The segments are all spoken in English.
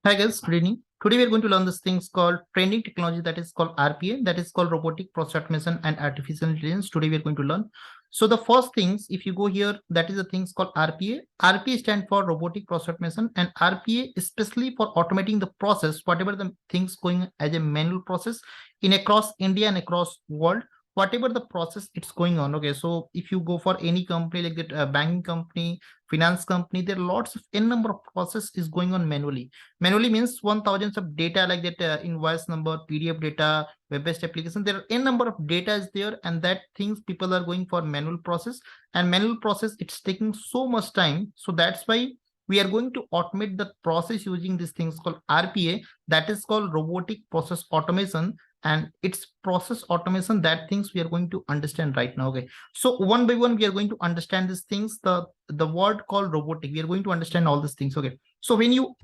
Hi guys, good evening. Today we are going to learn this things called trending technology, that is called RPA, that is called robotic process automation and artificial intelligence. Today we are going to learn. So the first things, if you go here, that is the things called RPA. RPA stands for robotic process automation, and RPA especially for automating the process, whatever the things going as a manual process in across India and across world, whatever the process it's going on. Okay, so if you go for any company like that, banking company, finance company, there are lots of n number of process is going on manually. Manually means 1000 of data like that, invoice number, PDF data, web-based application. There are n number of data is there, and that things people are going for manual process, and manual process it's taking so much time. So that's why we are going to automate the process using these things called RPA, that is called robotic process automation, and it's process automation. That things we are going to understand right now. Okay, so one by one we are going to understand these things. The word called robotic, we are going to understand all these things. Okay, so when you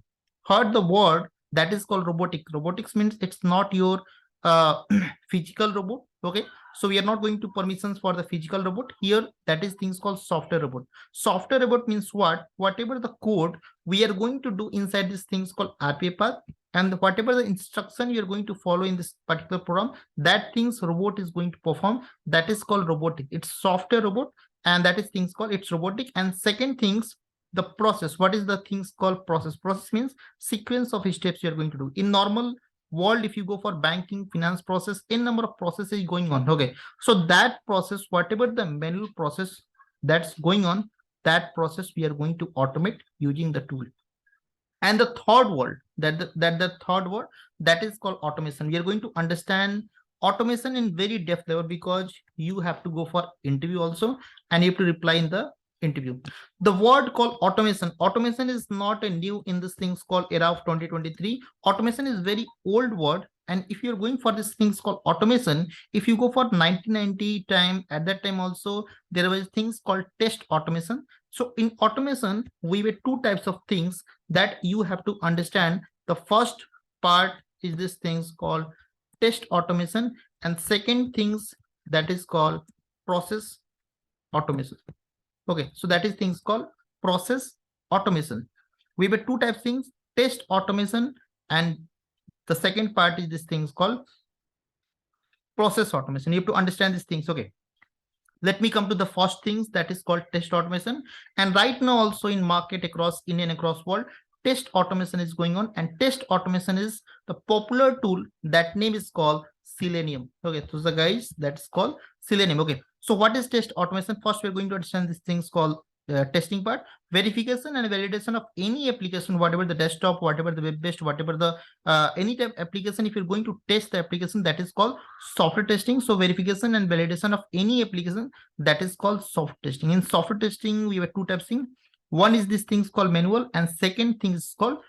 heard the word that is called robotics means it's not your physical robot. Okay, so we are not going to permissions for the physical robot here. That is things called software robot. Software robot means what? Whatever the code we are going to do inside these things called RPA path, and whatever the instruction you're going to follow in this particular program, that things robot is going to perform, that is called robotic. It's software robot, and that is things called it's robotic. And second things, the process. What is the things called process? Process means sequence of steps you're going to do. In normal world, if you go for banking, finance process, n number of processes going on. Okay, so that process, whatever the manual process that's going on, that process we are going to automate using the tool. And the third word, the third word, that is called automation. We are going to understand automation in very depth level, because you have to go for interview also, and you have to reply in the interview. The word called automation. Automation is not a new in this things called era of 2023. Automation is very old word. And if you're going for this things called automation, if you go for 1990 time, at that time also there was things called test automation. So in automation, we were two types of things that you have to understand. The first part is this things called test automation, and second things that is called process automation. Okay, so that is things called process automation. We were two types of things, test automation, and the second part is this things called process automation. You have to understand these things. Okay, let me come to the first things, that is called test automation. And right now also in market across India and across world, test automation is going on, and test automation is the popular tool. That name is called Selenium. Okay, so the guys, that's called Selenium. Okay, so what is test automation? First, we're going to understand these things called testing part, verification and validation of any application, whatever the desktop, whatever the web-based, whatever the any type application. If you're going to test the application, that is called software testing. So verification and validation of any application, that is called software testing. In software testing, we have two types of things. One is this things called manual, and second thing is called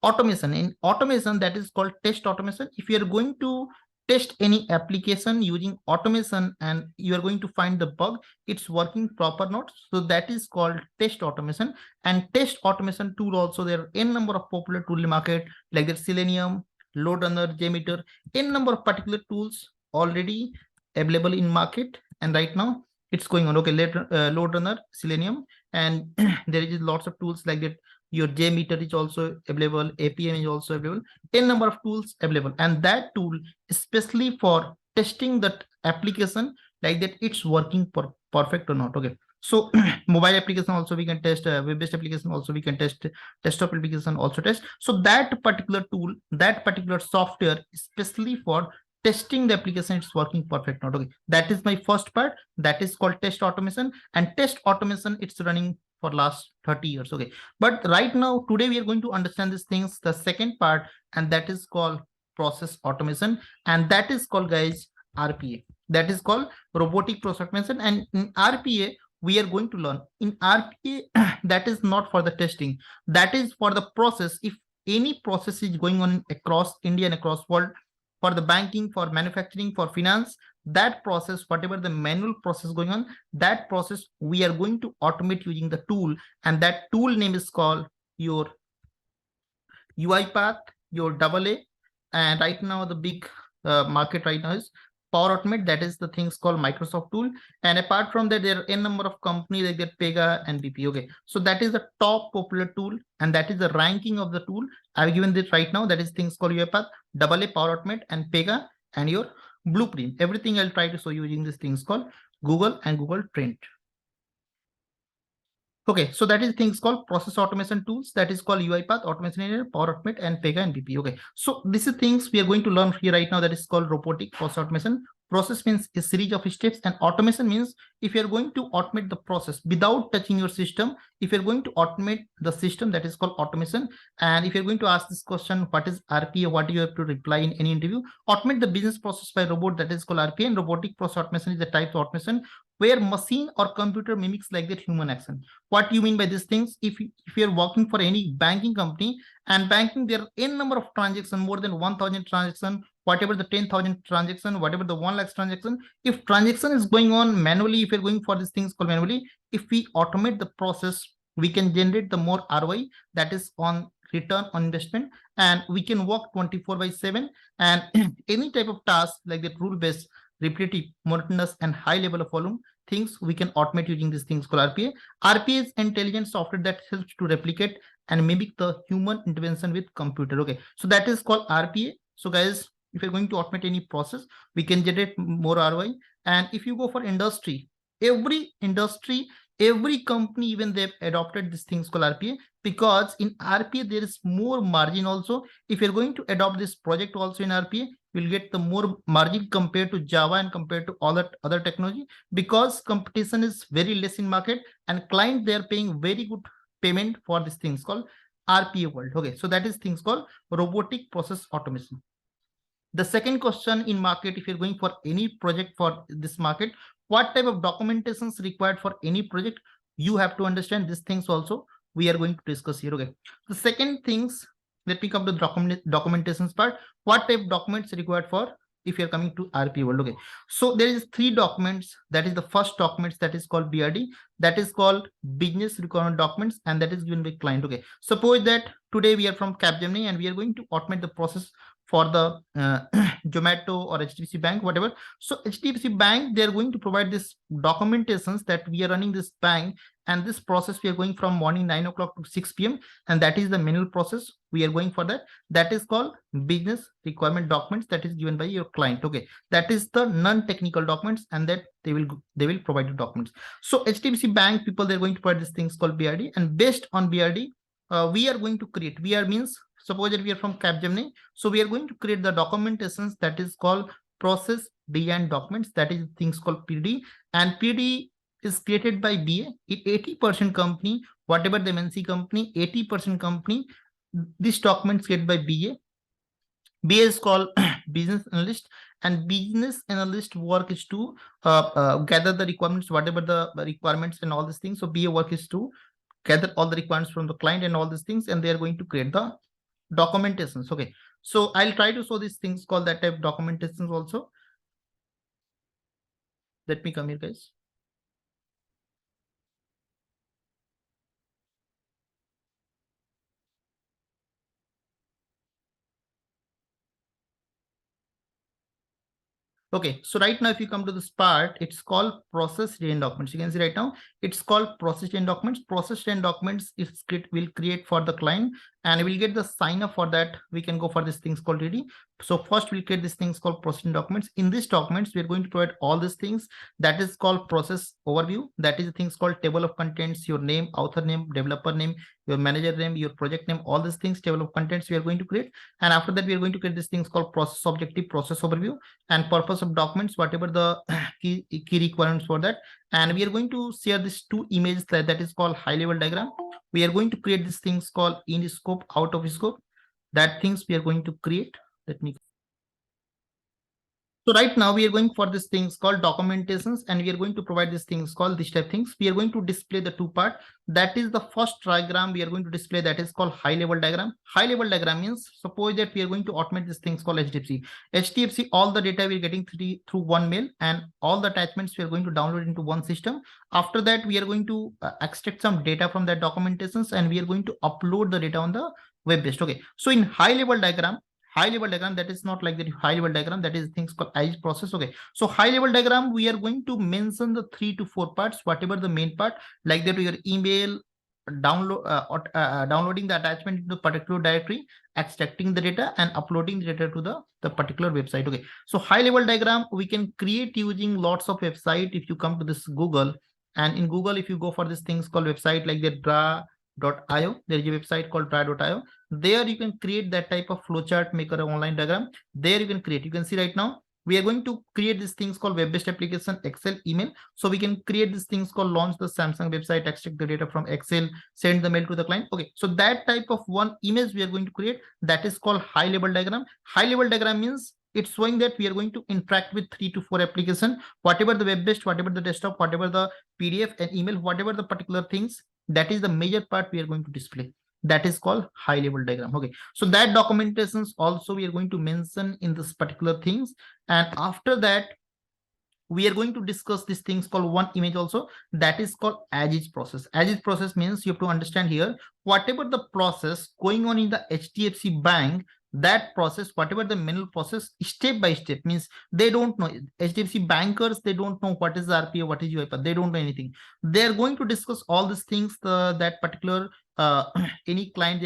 automation. In automation, that is called test automation. If you are going to test any application using automation and you are going to find the bug, it's working proper not, so that is called test automation. And test automation tool also, there are n number of popular tool in the market like that, Selenium, load runner, JMeter, n number of particular tools already available in market, and right now it's going on. Okay, load runner, Selenium, and there is lots of tools like that. Your JMeter is also available, APM is also available, n number of tools available. And that tool especially for testing that application, like that it's working perfect or not. Okay, so mobile application also we can test, web-based application also we can test, desktop application also test. So that particular tool, that particular software, especially for testing the application, it's working perfect not. Okay, that is my first part, that is called test automation. And test automation, it's running for last 30 years. Okay, but right now today we are going to understand these things, the second part, and that is called process automation, and that is called, guys, RPA. That is called robotic process automation. And in RPA we are going to learn, in RPA that is not for the testing, that is for the process. If any process is going on across India and across world, for the banking, for manufacturing, for finance, that process, whatever the manual process going on, that process we are going to automate using the tool, and that tool name is called your UiPath, your AA. And right now the big market right now is Power Automate, that is the things called Microsoft tool. And apart from that, there are n number of companies like that Pega and BP. Okay, so that is the top popular tool, and that is the ranking of the tool. I've given this right now. That is things called UiPath, AA Power Automate, and Pega, and your Blueprint. Everything I'll try to show you using these things called Google and Google Trend. Okay, so that is things called process automation tools. That is called UiPath, Automation Engineer, Power Automate, and Pega and BP. Okay, so this is things we are going to learn here right now. That is called robotic process automation. Process means a series of steps, and automation means if you are going to automate the process without touching your system, if you're going to automate the system, that is called automation. And if you're going to ask this question, what is RPA, what do you have to reply in any interview? Automate the business process by robot, that is called RPA. And robotic process automation is the type of automation where machine or computer mimics like that human action. What do you mean by these things? If you're working for any banking company, and banking, there are n number of transactions, more than 1000 transactions, whatever the 10,000 transaction, whatever the 1 lakh transaction, if transaction is going on manually, if you're going for these things called manually, if we automate the process, we can generate the more ROI, that is on return on investment, and we can work 24/7. And any type of task like that rule-based, repetitive, monotonous, and high level of volume things we can automate using these things called RPA. RPA is intelligent software that helps to replicate and mimic the human intervention with computer. Okay, so that is called RPA. So guys, if you're going to automate any process, we can generate more ROI. And if you go for industry, every company, even they've adopted these things called RPA, because in RPA there is more margin also. If you're going to adopt this project also in RPA, you'll get the more margin compared to Java and compared to all that other technology, because competition is very less in market, and client, they are paying very good payment for these things called RPA world. Okay, so that is things called robotic process automation. The second question in market, if you're going for any project for this market, what type of documentation is required for any project? You have to understand these things also. We are going to discuss here. Okay, the second things, let me come to the documentations part. What type of documents required for if you're coming to RPA world? Okay, so there is 3 documents. That is the first documents, that is called BRD, that is called business requirement documents, and that is given by client. Okay, suppose that today we are from Capgemini and we are going to automate the process for the Zomato or HDFC Bank, whatever. So HDFC Bank, they are going to provide this documentations that we are running this bank, and this process we are going from morning 9 o'clock to 6 p.m. and that is the manual process. We are going for that. That is called business requirement documents, that is given by your client. Okay, that is the non-technical documents, and that they will provide you documents. So HDFC Bank people, they're going to provide these things called BRD, and based on BRD, we are going to create. BR means, suppose that we are from Capgemini, so we are going to create the documentations that is called process design documents, that is things called PD, and PD is created by BA. In 80% company, whatever the MNC company, 80% company, this document is created by BA. BA is called business analyst, and business analyst work is to gather the requirements, whatever the requirements and all these things. So BA work is to gather all the requirements from the client and all these things, and they are going to create the documentations. Okay, so I'll try to show these things called that type of documentations also. Let me come here, guys. Okay, so right now, if you come to this part, it's called process design documents. You can see right now, it's called process design documents. Process design documents is will create for the client, and we'll get the sign up for that. We can go for these things called ready. So first we'll create these things called process design documents. In these documents, we're going to provide all these things. That is called process overview. That is the things called table of contents, your name, author name, developer name, your manager name, your project name, all these things, table of contents we are going to create. And after that, we are going to create these things called process objective, process overview, and purpose of documents, whatever the key requirements for that. And we are going to share these 2 images that is called high level diagram. We are going to create these things called in scope, out of scope. That things we are going to create. Let me. So right now we are going for these things called documentations, and we are going to provide these things called this type things. We are going to display the 2 part. That is the first diagram we are going to display, that is called high level diagram. High level diagram means, suppose that we are going to automate these things called HDFC. HDFC, all the data we're getting through one mail, and all the attachments we are going to download into one system. After that, we are going to extract some data from that documentations, and we are going to upload the data on the web based. Okay, so in high level diagram, high level diagram, that is not like that high level diagram, that is things called as process. Okay, so high level diagram, we are going to mention the 3 to 4 parts, whatever the main part, like that your email, downloading the attachment into the particular directory, extracting the data and uploading the data to the particular website. Okay, so high level diagram we can create using lots of website. If you come to this Google, and in Google, if you go for this things called website like the draw.io, there is a website called draw.io. There you can create that type of flowchart, make an online diagram. There you can create. You can see right now we are going to create these things called web-based application, Excel, email. So we can create these things called launch the Samsung website, extract the data from Excel, send the mail to the client. Okay, so that type of one image we are going to create, that is called high level diagram. High level diagram means it's showing that we are going to interact with 3 to 4 applications, whatever the web-based, whatever the desktop, whatever the PDF and email, whatever the particular things, that is the major part we are going to display. That is called high level diagram. Okay, so that documentations also we are going to mention in this particular things. And after that, we are going to discuss these things called one image also, that is called as is process. As is process means you have to understand here, whatever the process going on in the HDFC bank, that process, whatever the manual process, step by step, means they don't know. HDFC bankers, they don't know what is the RPA, what is UiPath, they don't know anything. They're going to discuss all these things, that particular any client,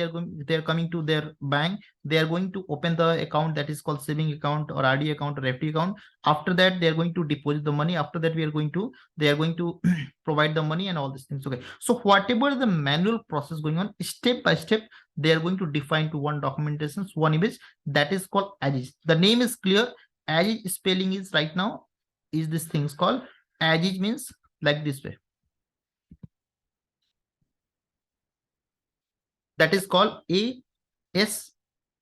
they're coming to their bank, they are going to open the account, that is called saving account or RD account or FD account. After that, they are going to deposit the money. After that, they are going to provide the money and all these things. Okay, so whatever the manual process going on, step by step, they are going to define to one documentation, one image, that is called as is. The name is clear. As is spelling is right now is this things called as is, means like this way. That is called AS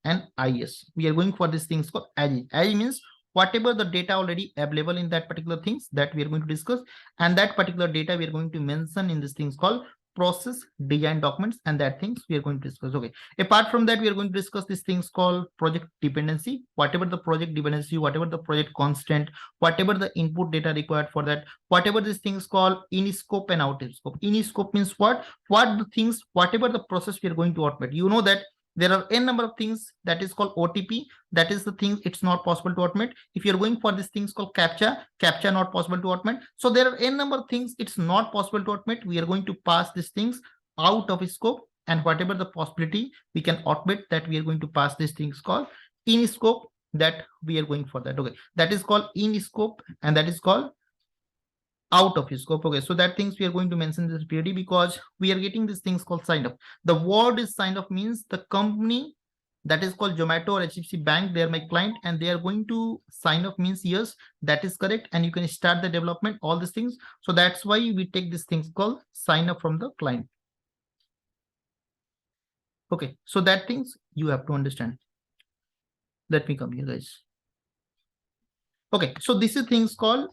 and IS. We are going for these things called as is. As is means whatever the data already available in that particular things that we are going to discuss, and that particular data we are going to mention in this things called process design documents, and that things we are going to discuss. Okay, apart from that, we are going to discuss these things called project dependency, whatever the project dependency, whatever the project constant, whatever the input data required for that, whatever these things called in scope and out of scope. In scope means what the things, whatever the process we are going to automate. You know that there are n number of things, that is called OTP, that is the thing it's not possible to automate. If you're going for these things called captcha not possible to automate. So there are n number of things it's not possible to automate. We are going to pass these things out of scope, and whatever the possibility we can automate, that we are going to pass these things called in scope, that we are going for that. Okay, that is called in scope, and that is called out of his scope. Okay, so that things we are going to mention this period, because we are getting these things called signed up. The word is signed up means the company, that is called Zomato or HDFC Bank, they are my client, and they are going to sign up means yes, that is correct, and you can start the development, all these things. So that's why we take these things called sign up from the client. Okay, so that things you have to understand. Let me come here, guys. Okay, so this is things called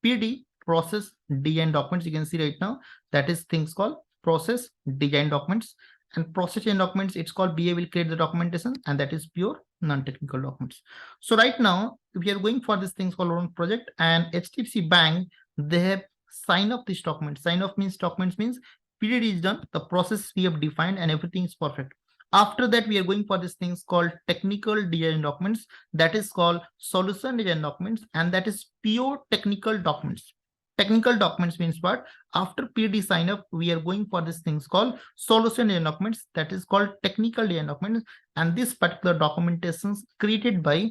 PD, process design documents. You can see right now that is things called process design documents, and process design documents, it's called BA will create the documentation, and that is pure non-technical documents. So right now we are going for this things called loan project, and HDFC Bank, they have signed up this document. Sign off means documents means period is done, the process we have defined, and everything is perfect. After that, we are going for this things called technical design documents, that is called solution design documents, and that is pure technical documents. Technical documents means what? After PD sign up, we are going for this things called solution design documents, that is called technical design documents, and this particular documentation is created by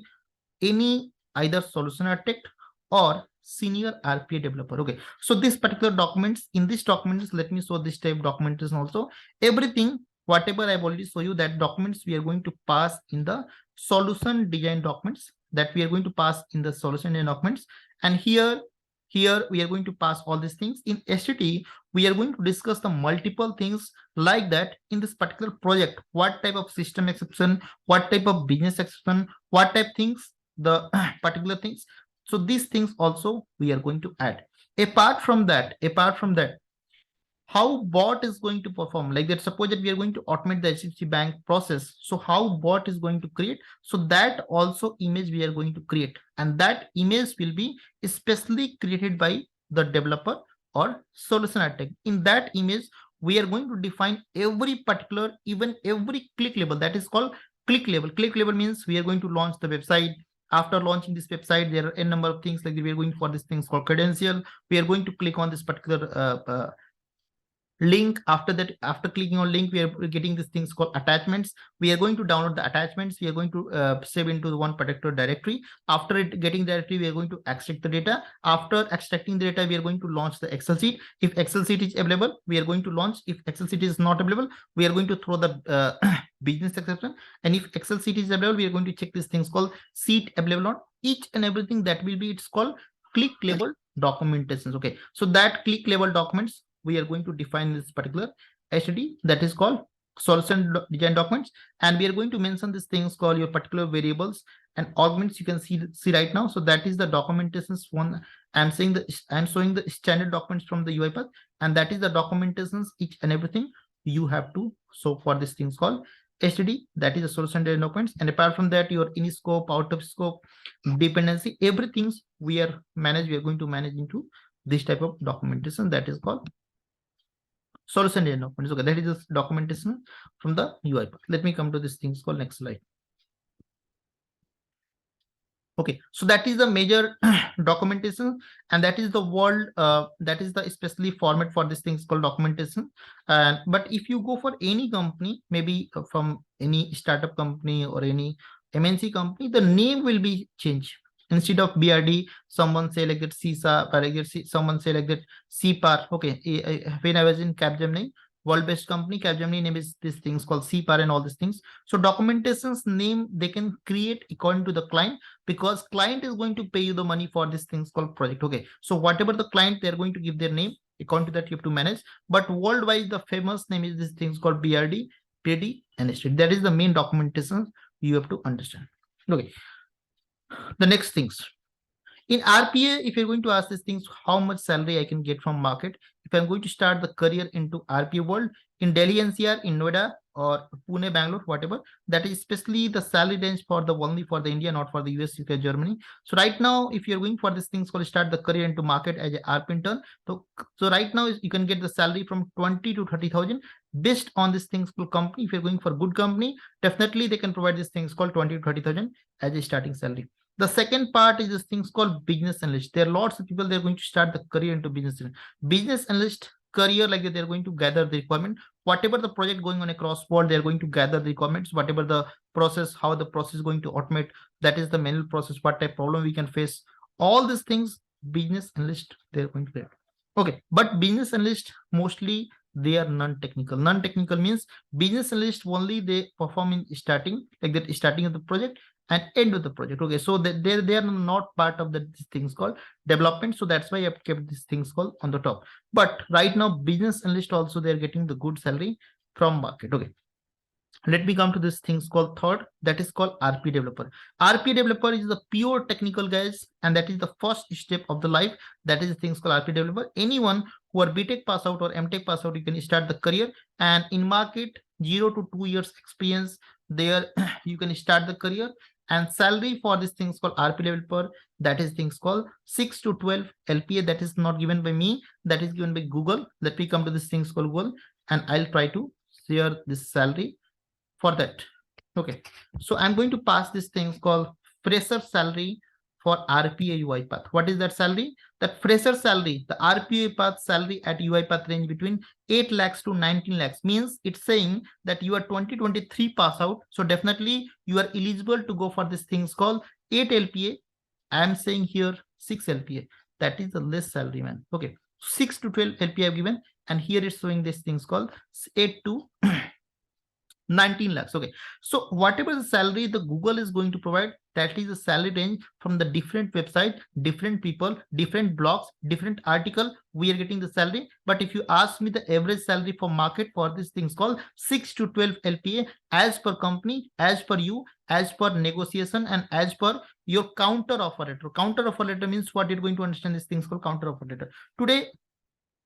any either solution architect or senior RPA developer. Okay, so this particular documents, in this documents, let me show this type documentation also. Everything whatever I've already show you, that documents we are going to pass in the solution design documents, that we are going to pass in the solution design documents. And here we are going to pass all these things. In STT, we are going to discuss the multiple things like that in this particular project, what type of system exception, what type of business exception, what type things, the particular things. So these things also we are going to add. Apart from that, how bot is going to perform, like that, suppose that we are going to automate the HDFC Bank process. So how bot is going to create, so that also image we are going to create, and that image will be especially created by the developer or solution architect. In that image, we are going to define every particular, even every click level, that is called click level. Click level means we are going to launch the website. After launching this website, there are a number of things like we are going for this things called credential. We are going to click on this particular link. After that, after clicking on link, we are getting these things called attachments. We are going to download the attachments. We are going to save into the one particular directory. After it getting directory, we are going to extract the data. After extracting the data, we are going to launch the Excel sheet. If Excel sheet is available, we are going to launch. If Excel sheet is not available, we are going to throw the business exception. And if Excel sheet is available, we are going to check these things called sheet available on each and everything. That will be, it's called click level documentations. Okay, so that click level documents, we are going to define this particular STD, that is called solution design documents, and we are going to mention these things called your particular variables and arguments. You can see right now. So that is the documentations one. I'm showing the standard documents from the UiPath, and that is the documentations each and everything you have to show for these things called STD, that is the solution design documents. And apart from that, your in scope, out of scope, dependency, everything we are going to manage into this type of documentation, that is called solution design documents. Okay, that is the documentation from the UiPath. Let me come to this things called next slide. Okay, so that is the major documentation, and that is the world, that is the especially format for these things called documentation. But if you go for any company, maybe from any startup company or any MNC company, the name will be changed. Instead of BRD, someone say like that CISA, or like that, someone say like that CPAR. Okay, when I was in Capgemini, world-based company, Capgemini name is these things called CPAR and all these things. So documentation's name they can create according to the client, because client is going to pay you the money for these things called project. Okay, so whatever the client, they're going to give their name, according to that you have to manage. But worldwide, the famous name is these things called BRD, PD, and STD. That is the main documentation you have to understand. Okay, the next things. In RPA, if you're going to ask these things, how much salary I can get from market, if I'm going to start the career into RPA world, in Delhi NCR, in Noida, or Pune, Bangalore, whatever, that is especially the salary range for the only for the India, not for the US, UK, Germany. So right now, if you're going for these things called start the career into market as a RP intern, so right now you can get the salary from 20 to 30,000 based on these things called company. If you're going for good company, definitely they can provide these things called 20 to 30,000 as a starting salary. The second part is this things called business analyst. There are lots of people, they're going to start the career into business analyst. Business analyst career, like they're going to gather the requirement. Whatever the project going on across world, they're going to gather the requirements. Whatever the process, how the process is going to automate, that is the manual process, what type of problem we can face. All these things, business analyst, they're going to get. Okay, but business analyst mostly they are non-technical. Non-technical means business analyst only they perform in starting, like that starting of the project and end of the project. Okay, so that they are not part of the things called development. So that's why I've kept these things called on the top. But right now, business analyst also they're getting the good salary from market. Okay, let me come to this things called third, that is called RP developer. RP developer is the pure technical guys, and that is the first step of the life. That is the things called RP developer. Anyone who are BTech pass out or MTech pass out, you can start the career, and in market 0 to 2 years experience there you can start the career. And salary for these things called RP developer, that is things called 6 to 12 LPA. That is not given by me, that is given by Google. Let me come to this things called Google, and I'll try to share this salary for that. Okay, so I'm going to pass this things called fresher salary for RPA UiPath. What is that salary? That fresher salary, the RPA UiPath salary at UiPath range between 8 lakhs to 19 lakhs. Means it's saying that you are 2023 pass out. So definitely you are eligible to go for this things called 8 LPA. I am saying here 6 LPA. That is the less salary, man. Okay, 6 to 12 LPA I've given, and here it's showing this things called 8 to 19 lakhs. Okay, so whatever the salary the Google is going to provide, that is the salary range from the different website, different people, different blogs, different article, we are getting the salary. But if you ask me the average salary for market for these things called 6 to 12 LPA as per company, as per you, as per negotiation, and as per your counter offer letter. Counter offer letter means what you're going to understand these things called counter offer letter. Today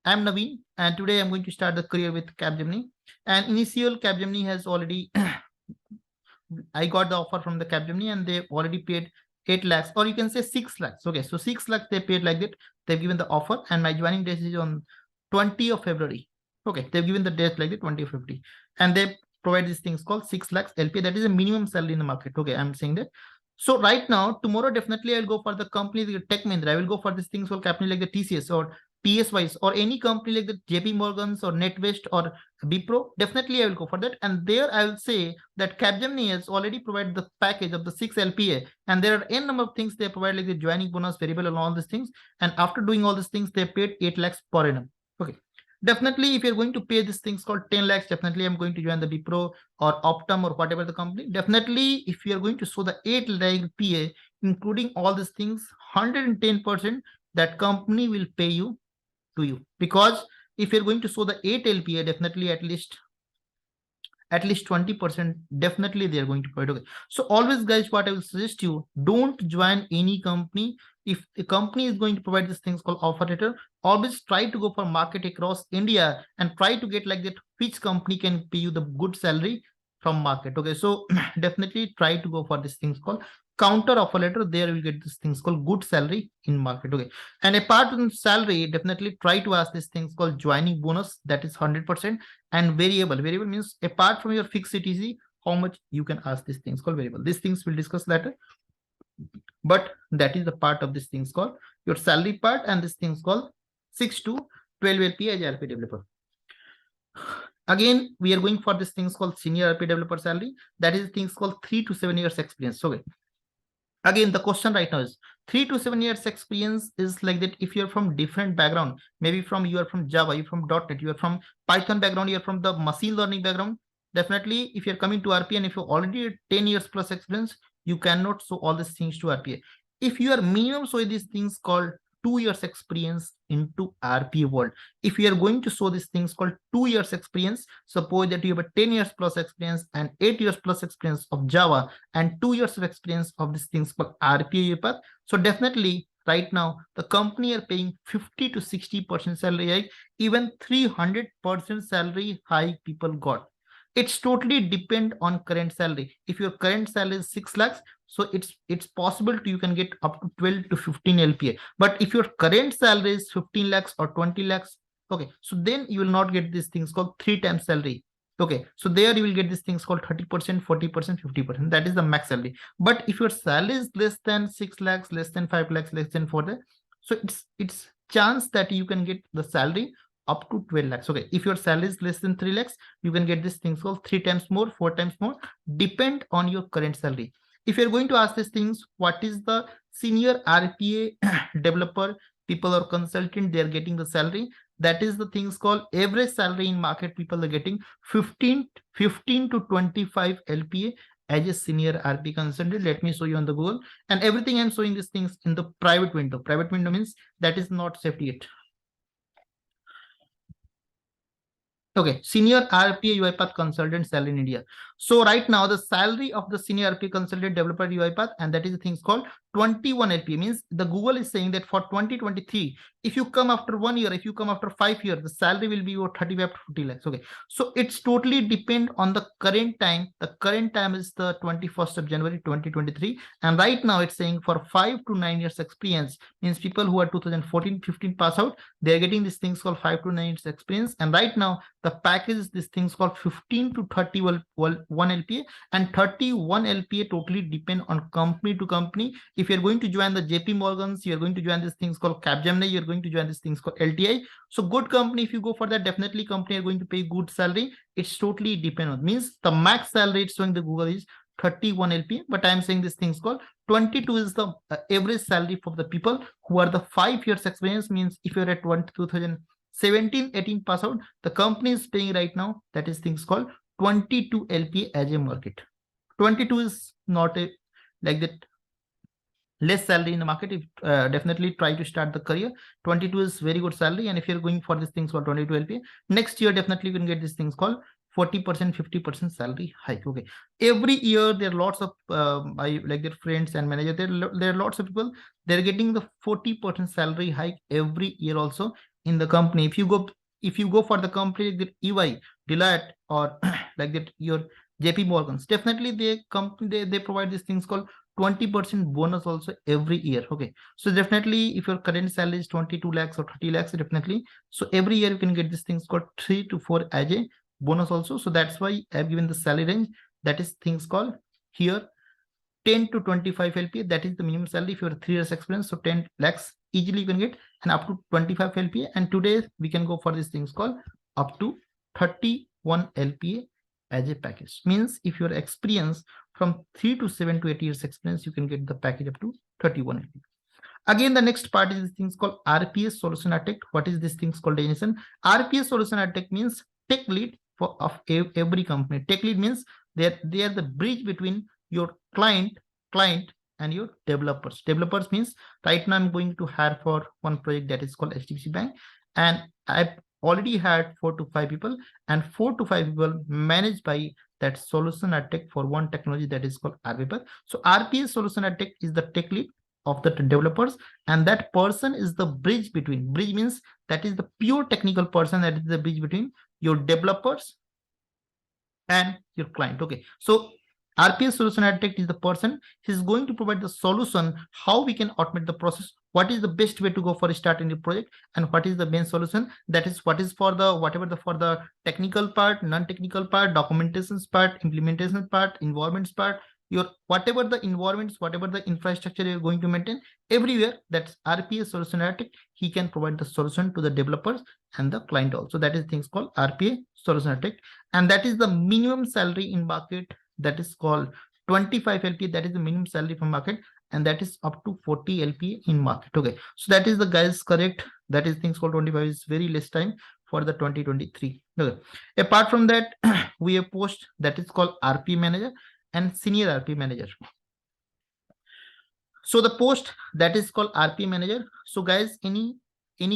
I'm Naveen, and today I'm going to start the career with Capgemini. And initial Capgemini has already, I got the offer from the Capgemini, and they already paid 8 lakhs, or you can say 6 lakhs. Okay, so 6 lakhs they paid like that. They've given the offer, and my joining date is on 20th of February. Okay, they've given the date like the 20th of February, and they provide these things called 6 lakhs LPA. That is a minimum salary in the market. Okay, I'm saying that. So right now, tomorrow, definitely I'll go for the company, the Tech Mahindra. I will go for these things called company like the TCS or TSYs or any company like the JP Morgans or NetWest or Bipro. Definitely I will go for that. And there I will say that Capgemini has already provided the package of the 6 LPA. And there are n number of things they provide, like the joining bonus, variable, and all these things. And after doing all these things, they paid 8 lakhs per annum. Okay. Definitely, if you're going to pay these things called 10 lakhs, definitely I'm going to join the Bipro or Optum or whatever the company. Definitely, if you are going to show the 8 lakh PA, including all these things, 110% that company will pay you to you. Because if you're going to show the 8 LPA, definitely at least 20%, definitely they are going to provide. Okay. So always, guys, what I will suggest you, don't join any company. If the company is going to provide these things called offer letter, always try to go for market across India and try to get like that which company can pay you the good salary from market. Okay, so definitely try to go for these things called counter offer letter. There you will get these things called good salary in market. Okay, and apart from salary, definitely try to ask these things called joining bonus, that is 100%, and variable. Variable means apart from your fixed CTC, how much you can ask these things called variable. These things we'll discuss later, but that is the part of this things called your salary part, and this things called 6 to 12 LPA as RPA developer. Again, we are going for this things called senior RPA developer salary. That is things called 3 to 7 years experience. Okay. Again, the question right now is 3 to 7 years experience is like that. If you're from different background, maybe from you are from Java, you're from .NET, you are from Python background, you're from the machine learning background. Definitely, if you're coming to RPA and if you're already 10 years plus experience, you cannot show all these things to RPA. If you are minimum showing these things called 2 years experience into RPA world. If you are going to show these things called 2 years experience, suppose that you have a 10 years plus experience and 8 years plus experience of Java and 2 years of experience of these things called RPA UiPath. So definitely right now the company are paying 50 to 60% salary hike, even 300% salary hike people got. It's totally depend on current salary. If your current salary is 6 lakhs, so it's possible to you can get up to 12 to 15 LPA. But if your current salary is 15 lakhs or 20 lakhs, okay, so then you will not get these things called 3 times salary. Okay, so there you will get these things called 30%, 40%, 50%. That is the max salary. But if your salary is less than 6 lakhs, less than 5 lakhs, less than 4 lakhs, so it's chance that you can get the salary up to 12 lakhs. Okay, if your salary is less than 3 lakhs, you can get this things called 3 times more, 4 times more, depend on your current salary. If you're going to ask these things, what is the senior RPA developer people or consultant, they're getting the salary. That is the things called average salary in market. People are getting 15 to 25 LPA as a senior RPA consultant. Let me show you on the Google, and everything I'm showing these things in the private window. Private window means that is not safety yet. Okay, senior RPA UiPath consultant salary in India. So right now the salary of the senior RPA consultant developer UiPath, and that is the things called 21 LPA, means the Google is saying that for 2023, if you come after 1 year, if you come after 5 years, the salary will be over 35 to 40 lakhs. Okay, so it's totally depend on the current time. The current time is the 21st of January 2023, and right now it's saying for 5 to 9 years experience, means people who are 2014-15 pass out, they are getting these things called 5 to 9 years experience. And right now the package is this things called 15 to 31 LPA, and 31 LPA totally depend on company to company. If you're going to join the JP Morgans, you're going to join these things called Capgemini, you're going to join these things called LTI. So good company, if you go for that, definitely company are going to pay good salary. It's totally depend on, means the max salary it's showing the Google is 31 LPA, but I'm saying this things called 22 is the average salary for the people who are the 5 years experience. Means if you're at 2017-18 pass out, the company is paying right now, that is things called 22 LPA as a market. 22 is not a like that less salary in the market. If definitely try to start the career, 22 is very good salary. And if you're going for these things called 22 LPA, next year definitely you can get these things called 40%, 50% salary hike. Okay, every year there are lots of I like their friends and manager, there are lots of people, they're getting the 40% salary hike every year also in the company. If you go for the company like that EY, Deloitte, or like that your JP Morgans, definitely they provide these things called 20% bonus also every year. Okay, so definitely if your current salary is 22 lakhs or 30 lakhs, definitely, so every year you can get these things called 3 to 4 as a bonus also. So that's why I've given the salary range. That is things called here 10 to 25 LPA. That is the minimum salary if you have 3 years experience. So 10 lakhs easily you can get, and up to 25 LPA. And today we can go for these things called up to 31 LPA as a package. Means if your experience from 3 to 7 to 8 years experience, you can get the package up to 31 LPA. Again, the next part is this things called RPA Solution Architect. What is this things called definition? RPA Solution Architect means tech lead for of every company. Tech lead means they are the bridge between your client and your developers. Developers means right now I'm going to hire for one project that is called HDFC Bank, and I've already had 4 to 5 people, and 4 to 5 people managed by that solution architect for one technology that is called RPA. So RPA Solution Architect is the tech lead of the developers, and that person is the bridge between. Bridge means that is the pure technical person, that is the bridge between your developers and your client. Okay, so RPA Solution Architect is the person. He's going to provide the solution, how we can automate the process, what is the best way to go for starting the project, and what is the main solution. That is what is for the for the technical part, non-technical part, documentations part, implementation part, environments part, your whatever the environments, whatever the infrastructure you're going to maintain, everywhere that's RPA Solution Architect. He can provide the solution to the developers and the client also. That is things called RPA Solution Architect, and that is the minimum salary in market. That is called 25 LPA. That is the minimum salary from market, and that is up to 40 LPA in market. Okay, so that is the guys correct. That is things called 25 is very less time for the 2023. Okay. Apart from that, we have post that is called RP manager and senior RP manager. So the post that is called RP manager. So guys, any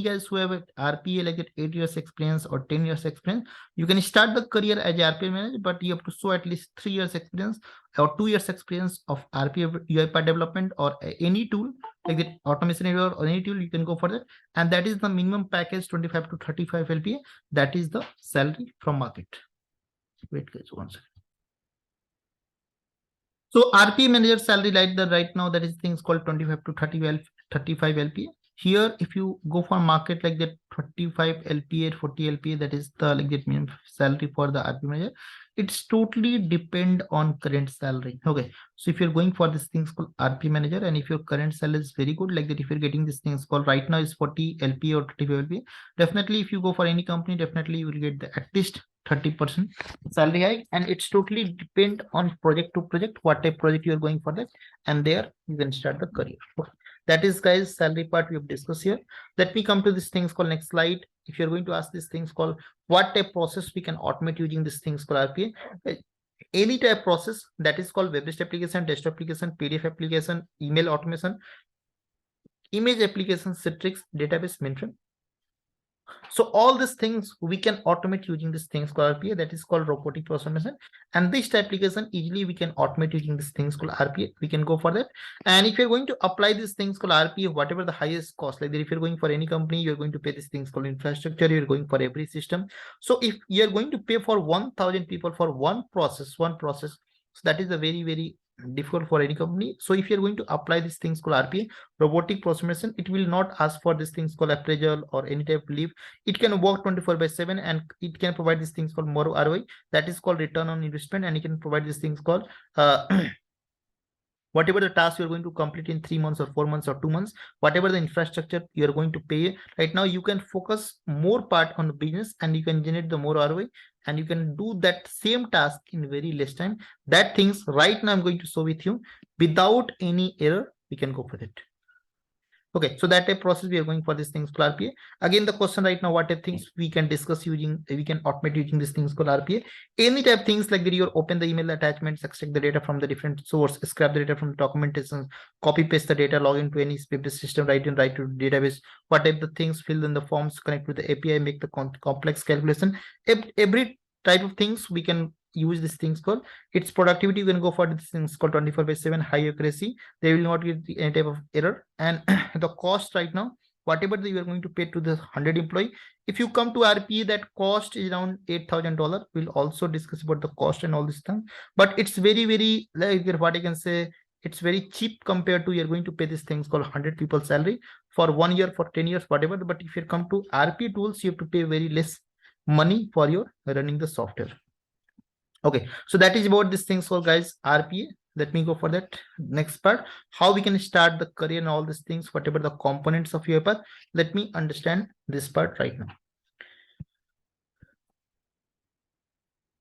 guys who have a RPA like that 8 years experience or 10 years experience, you can start the career as a RPA manager, but you have to show at least 3 years experience or 2 years experience of RPA UiPath development or any tool like that automation error or any tool. You can go for that, and that is the minimum package 25 to 35 LPA. That is the salary from market. Wait guys, one second. So RPA manager salary right now, that is things called 25 to 35 LPA. Here, if you go for market like that 35 LPA, 40 LPA, that is the like that minimum salary for the RPA manager. It's totally depend on current salary. Okay, so if you're going for this things called RP manager, and if your current salary is very good, like that, if you're getting this things called right now is 40 LPA or 35 LPA, definitely if you go for any company, definitely you will get the at least 30% salary hike, and it's totally depend on project to project, what type project you're going for that, and there you can start the career. Okay. That is guys salary part we have discussed here. Let me come to this things called next slide. If you're going to ask these things called what type process we can automate using this things called RPA, any type process that is called web-based application, desktop application, PDF application, email automation, image application, Citrix, database, mainframe. So all these things we can automate using this things called RPA, that is called robotic process automation. And this application easily we can automate using this things called RPA. We can go for that. And if you're going to apply these things called RPA, whatever the highest cost, like that, if you're going for any company, you're going to pay these things called infrastructure, you're going for every system. So if you're going to pay for 1,000 people for one process, so that is a very, very difficult for any company. So if you're going to apply these things called RPA, robotic process automation, it will not ask for these things called appraisal or any type of leave. It can work 24/7, and it can provide these things called more ROI, that is called return on investment, and it can provide these things called whatever the task you're going to complete in 3 months or 4 months or 2 months, whatever the infrastructure you're going to pay right now, you can focus more part on the business, and you can generate the more ROI, and you can do that same task in very less time. That things right now I'm going to show with you without any error. We can go for it. Okay, so that type process we are going for these things called RPA. Again, the question right now, what type things we can discuss using, we can automate using these things called RPA. Any type things like that, you open the email attachments, extract the data from the different source, scrap the data from the documentation, copy paste the data, log into any system, write to database, what type of things, fill in the forms, connect with the API, make the complex calculation. Every type of things we can use these things called. Its productivity, you can go for this things called 24/7 high accuracy. They will not get any type of error. And the cost right now, whatever you are going to pay to the 100 employee, if you come to RPA, that cost is around $8,000. We'll also discuss about the cost and all this thing, but it's very, very, like what I can say, it's very cheap compared to you're going to pay these things called 100 people salary for 1 year, for 10 years, whatever. But if you come to RPA tools, you have to pay very less money for your running the software. Okay, so that is about this things called guys RPA. Let me go for that next part, how we can start the career and all these things, whatever the components of your path. Let me understand this part right now.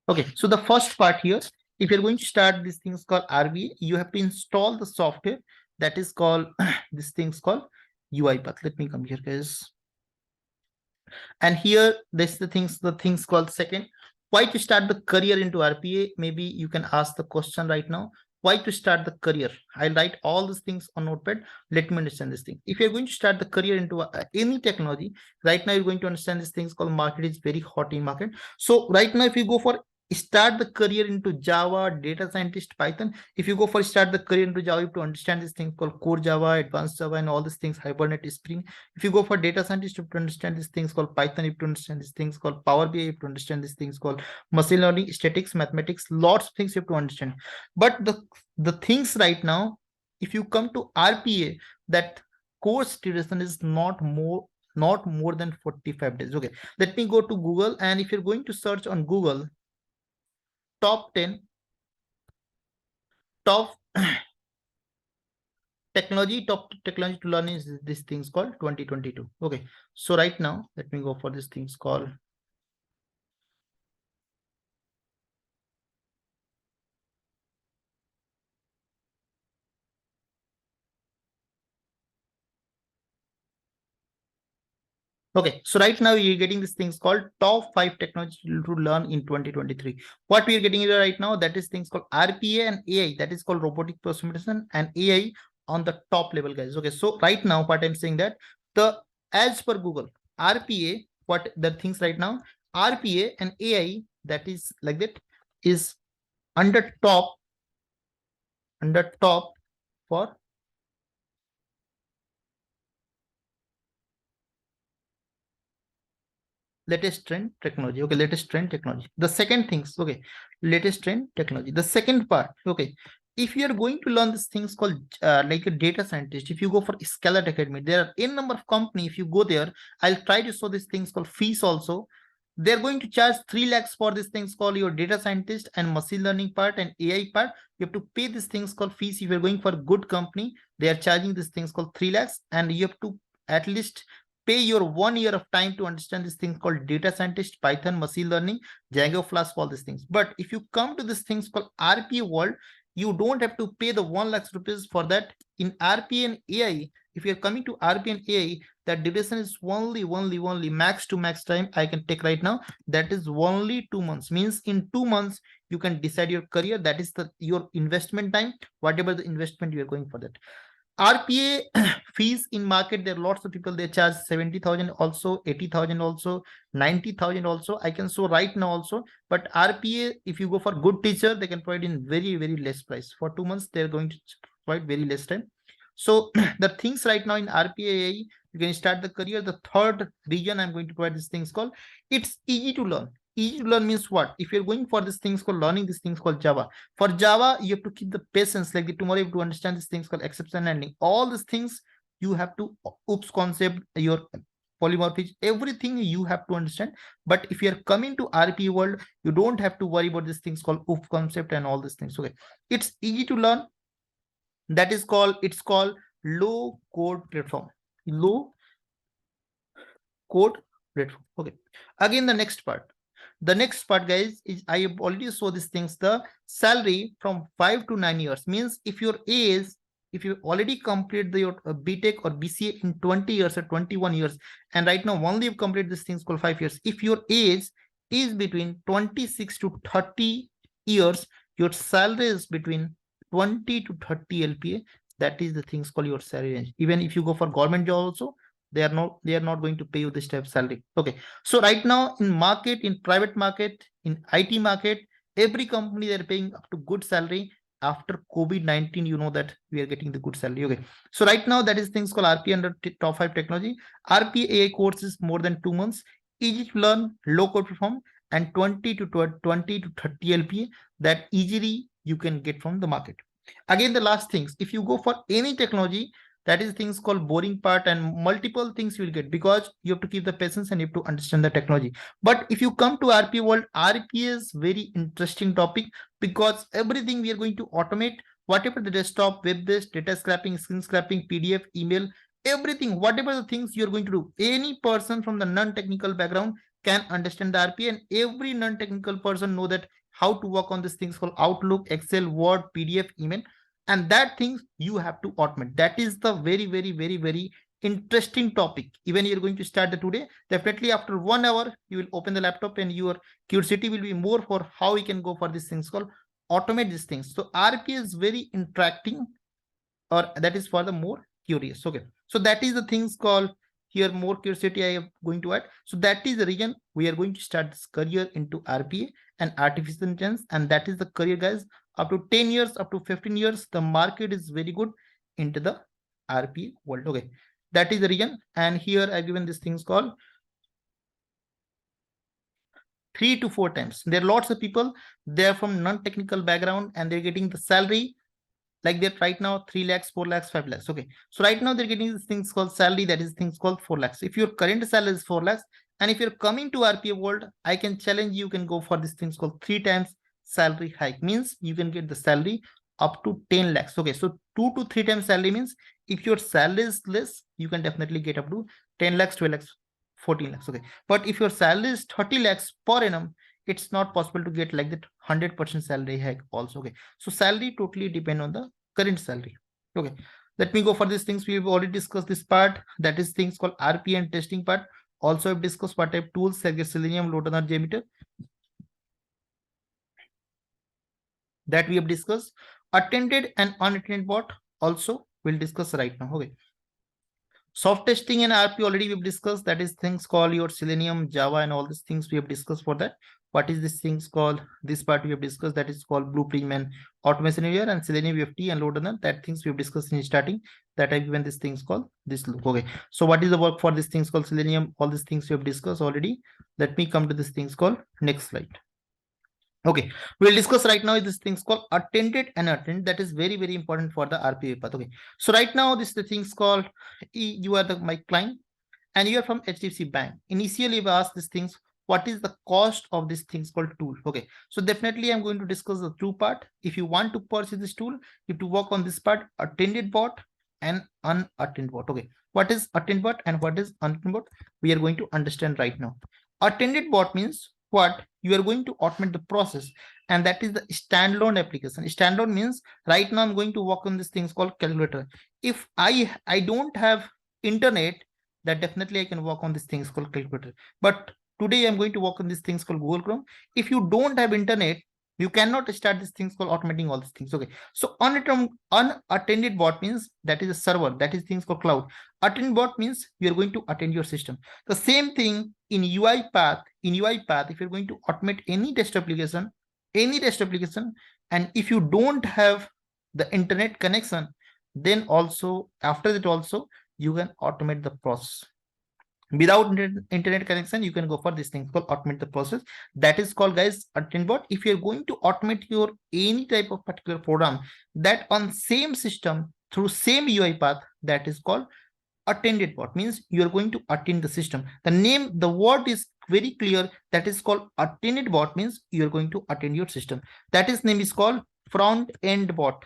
Okay, so the first part here, if you're going to start these things called RPA, you have to install the software that is called this things called UiPath. Let me come here guys. And here, this the things called second. Why to start the career into RPA? Maybe you can ask the question right now. Why to start the career? I'll write all these things on notepad. Let me understand this thing. If you're going to start the career into any technology, right now you're going to understand these things called market is very hot in market. So right now, if you go for start the career into Java, data scientist, Python. If you go for start the career into Java, you have to understand this thing called core Java, advanced Java, and all these things, Hibernate, Spring. If you go for data scientist, you have to understand these things called Python, you have to understand these things called Power BI, you have to understand these things called machine learning, statistics, mathematics, lots of things you have to understand. But the things right now, if you come to RPA, that course duration is not more than 45 days. Okay, let me go to Google, and if you're going to search on Google, top 10 top technology to learn is this things called 2022. Okay, so right now let me go for this things called okay, so right now you're getting this things called top 5 technology to learn in 2023. What we are getting here right now, that is things called RPA and AI, that is called robotic process automation and AI on the top level, guys. Okay, so right now what I'm saying that the as per Google, RPA, what the things right now, RPA and AI, that is like that, is under top for latest trend technology. Okay, latest trend technology. The second things, okay, latest trend technology. The second part, okay, if you are going to learn these things called like a data scientist, if you go for Scalar Academy, there are n number of company. If you go there, I'll try to show these things called fees also. They're going to charge 3 lakhs for these things called your data scientist and machine learning part and AI part. You have to pay these things called fees. If you're going for a good company, they are charging these things called 3 lakhs, and you have to at least pay your 1 year of time to understand this thing called data scientist, Python, machine learning, Django, Flask, all these things. But if you come to this things called RPA world, you don't have to pay the 1 lakh rupees for that. In RPA and AI, if you're coming to RPA and AI, that duration is only max to max time I can take right now. That is only 2 months. Means in 2 months, you can decide your career. That is your investment time, whatever the investment you are going for that. RPA fees in market, there are lots of people, they charge 70,000 also, 80,000 also, 90,000 also. I can show right now also. But RPA, if you go for good teacher, they can provide in very less price. For 2 months, they're going to provide very less time. So the things right now in RPA, you can start the career. The third region I'm going to provide these things called, it's easy to learn. Easy to learn means what? If you're going for these things called learning these things called Java. For Java, you have to keep the patience, like tomorrow you have to understand these things called exception handling. All these things you have to, oops concept, your polymorphism, everything you have to understand. But if you're coming to RPA world, you don't have to worry about these things called oops concept and all these things. Okay, it's easy to learn. That is called, it's called low code platform. Low code platform. Okay, again the next part. The next part, guys, is I have already saw these things. The salary from 5 to 9 years means if your age, if you already complete your BTech or BCA in 20 years or 21 years, and right now only you complete these things called 5 years. If your age is between 26 to 30 years, your salary is between 20 to 30 LPA. That is the things called your salary range. Even if you go for government job also, they are not going to pay you this type of salary. Okay, so right now in market, in private market, in IT market, every company they're paying up to good salary. After COVID-19, you know that we are getting the good salary. Okay, so right now that is things called RPA under top 5 technology. RPA AI course is more than 2 months, easy to learn, low code perform, and 20 to 30 LPA that easily you can get from the market. Again, the last things, if you go for any technology, That is things called boring part, and multiple things you will get because you have to keep the patience and you have to understand the technology. But if you come to RPA world, RPA is very interesting topic because everything we are going to automate, whatever the desktop, web-based, data scrapping, screen scrapping, PDF, email, everything, whatever the things you're going to do, any person from the non-technical background can understand the RPA, and every non-technical person know that how to work on these things called Outlook, Excel, Word, PDF, email, and that things you have to automate. That is the very interesting topic. Even you're going to start the today, definitely after 1 hour you will open the laptop and your curiosity will be more for how we can go for these things called automate these things. So RPA is very interacting, or that is for the more curious. Okay, so that is the things called here more curiosity I am going to add. So that is the reason we are going to start this career into RPA and artificial intelligence, and that is the career, guys. Up to 10 years, up to 15 years, the market is very good into the RPA world. Okay, that is the reason. And here I've given these things called 3 to 4 times. There are lots of people, they're from non-technical background and they're getting the salary like that right now 3 lakhs, 4 lakhs, 5 lakhs. Okay, so right now they're getting these things called salary, that is things called 4 lakhs. If your current salary is 4 lakhs, and if you're coming to RPA world, I can challenge you can go for these things called 3 times salary hike. Means you can get the salary up to 10 lakhs. Okay, so 2 to 3 times salary means if your salary is less, you can definitely get up to 10 lakhs, 12 lakhs, 14 lakhs. Okay, but if your salary is 30 lakhs per annum, it's not possible to get like that 100% salary hike also. Okay, so salary totally depend on the current salary. Okay, let me go for these things. We've already discussed this part, that is things called RPA and testing part. Also I've discussed what type tools like Selenium, load runner, JMeter, that we have discussed. Attended and unattended bot also we'll discuss right now. Okay, soft testing and RP already we've discussed, that is things called your Selenium, Java, and all these things we have discussed for that. What is this things called? This part we have discussed, that is called Blueprint and automation here, and Selenium UFT and load runner, that things we have discussed in starting, that I've given this things called this look. Okay, so what is the work for these things called Selenium? All these things we have discussed already. Let me come to this things called next slide. Okay, we'll discuss right now this things called attended and unattended. That is very important for the RPA path. Okay, so right now this is the things called you are my client and you are from HDFC Bank. Initially we asked these things, what is the cost of this things called tool? Okay, so definitely I'm going to discuss the two part. If you want to purchase this tool, you have to work on this part, attended bot and unattended bot. Okay, what is attended bot and what is unattended bot? We are going to understand right now. Attended bot means what? You are going to automate the process, and that is the standalone application. Standalone means right now I'm going to work on this things called calculator. If I don't have internet, that definitely I can work on these things called calculator. But today I'm going to work on these things called Google Chrome. If you don't have internet, you cannot start these things called automating all these things. Okay, so unattended bot means that is a server, that is things called cloud. Attend bot means you're going to attend your system. The same thing in UiPath. In UiPath, if you're going to automate any test application, and if you don't have the internet connection, then also after that also you can automate the process. Without internet connection, you can go for this thing called automate the process. That is called, guys, attend bot. If you're going to automate your any type of particular program that on same system through same UiPath, that is called attended bot. Means you're going to attend the system. The name, the word is very clear, that is called attended bot, means you're going to attend your system. That is name is called front end bot.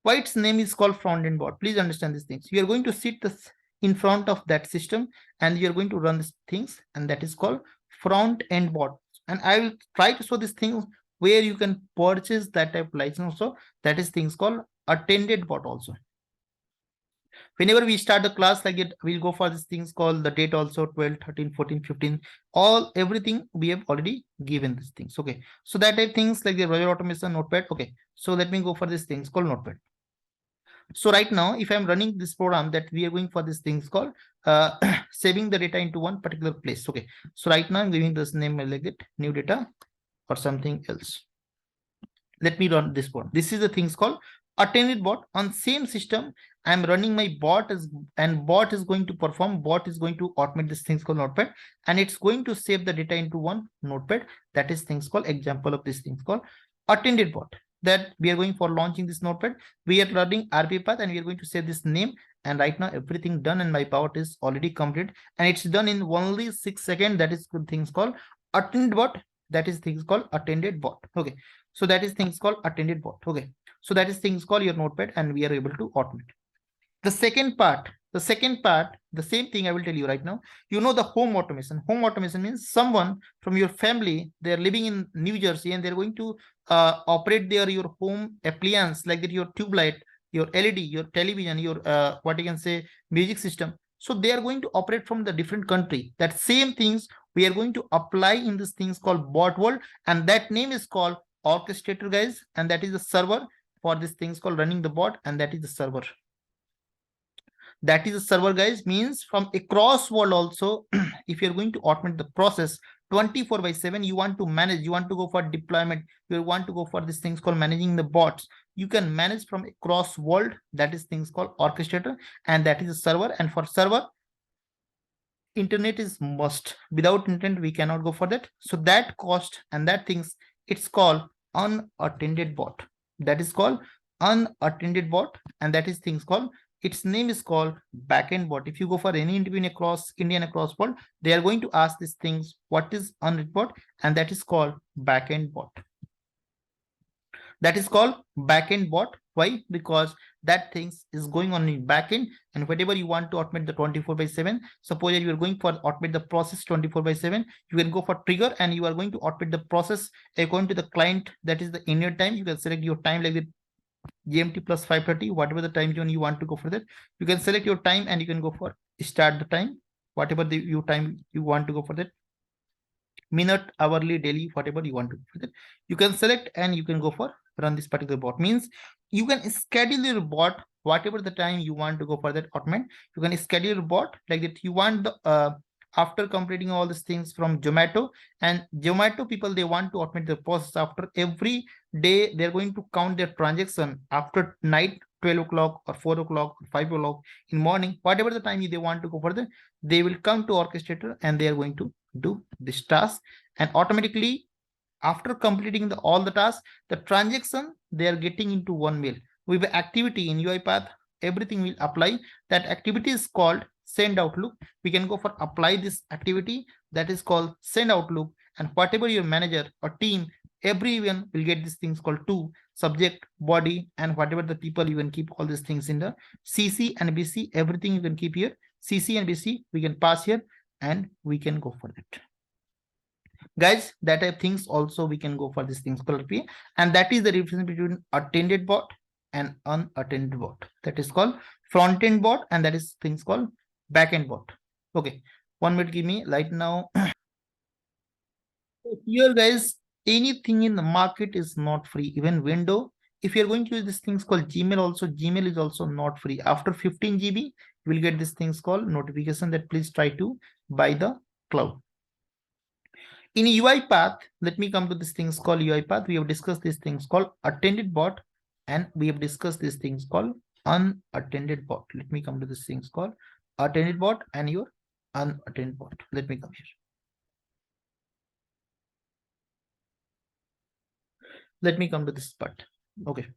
Why its name is called front end bot? Please understand these things. You are going to sit this in front of that system and you're going to run these things, and that is called front end bot. And I will try to show these things where you can purchase that type of license also. That is things called attended bot also. Whenever we start the class like it, we'll go for these things called the date also, 12, 13, 14, 15, all everything we have already given these things. Okay, so that type things like the Royal Automation Notepad. Okay, so let me go for these things called Notepad. So right now, if I'm running this program, that we are going for these things called saving the data into one particular place. Okay, so right now I'm giving this name like it, new data or something else. Let me run this one. This is the things called attended bot. On same system, I'm running my bot and bot is going to perform, bot is going to automate this things called Notepad, and it's going to save the data into one Notepad. That is things called example of this things called attended bot. that we are going for launching this notepad. We are running RPA path and we are going to save this name. And right now everything done and my bot is already complete and it's done in only 6 seconds. That is good things called attended bot. That is things called attended bot. Okay. So that is things called attended bot. Okay. So that is things called your notepad and we are able to automate. The second part, the same thing I will tell you right now. You know the home automation. Home automation means someone from your family, they're living in New Jersey and they're going to operate your home appliance like that, your tube light, your LED, your television, your what you can say music system. So they are going to operate from the different country. That same things we are going to apply in this things called bot world, and that name is called orchestrator, guys, and that is the server for this things called running the bot, and that is the server. That is a server, guys, means from across world also. If you're going to automate the process 24/7, you want to manage, you want to go for deployment, you want to go for these things called managing the bots, you can manage from across world. That is things called orchestrator, and that is a server. And for server, internet is must. Without internet we cannot go for that. So that cost and that things, it's called unattended bot. That is called unattended bot, and that is things called, its name is called backend bot. If you go for any interview across Indian across world, they are going to ask these things, what is unattended bot, and that is called backend bot. That is called backend bot. Why? Because that things is going on in backend, and whatever you want to automate the 24/7, suppose you are going for automate the process 24/7, you can go for trigger and you are going to automate the process according to the client, that is the Indian time. You can select your time like the GMT plus 5:30, whatever the time zone you want to go for that. You can select your time and you can go for start the time, whatever the your time you want to go for that. Minute, hourly, daily, whatever you want to go for that. You can select and you can go for run this particular bot. Means you can schedule your bot whatever the time you want to go for that automate. You can schedule your bot like that. You want the after completing all these things from Zomato, and Zomato people, they want to automate the process. After every day they're going to count their transaction after night 12 o'clock or 4 o'clock or 5 o'clock in morning, whatever the time they want to go for that, they will come to orchestrator and they are going to do this task, and automatically after completing all the tasks, the transaction they are getting into one mail with the activity in UiPath. Everything will apply. That activity is called send outlook. We can go for apply this activity, that is called send outlook, and whatever your manager or team, everyone will get these things called to subject, body, and whatever the people, you can keep all these things in the CC and BC. Everything you can keep here, CC and BC we can pass here, and we can go for it, guys. That type things also we can go for these things called RPA, and that is the difference between attended bot and unattended bot. That is called front end bot, and that is things called backend bot. Okay, 1 minute, give me right now. Here, guys, anything in the market is not free. Even window, if you're going to use these things called Gmail also, Gmail is also not free. After 15 GB, you will get these things called notification that please try to buy the cloud. In UiPath, let me come to these things called UiPath. We have discussed these things called attended bot, and we have discussed these things called unattended bot. Let me come to these things called attended bot and your unattended bot. Let me come here. Let me come to this part. Okay.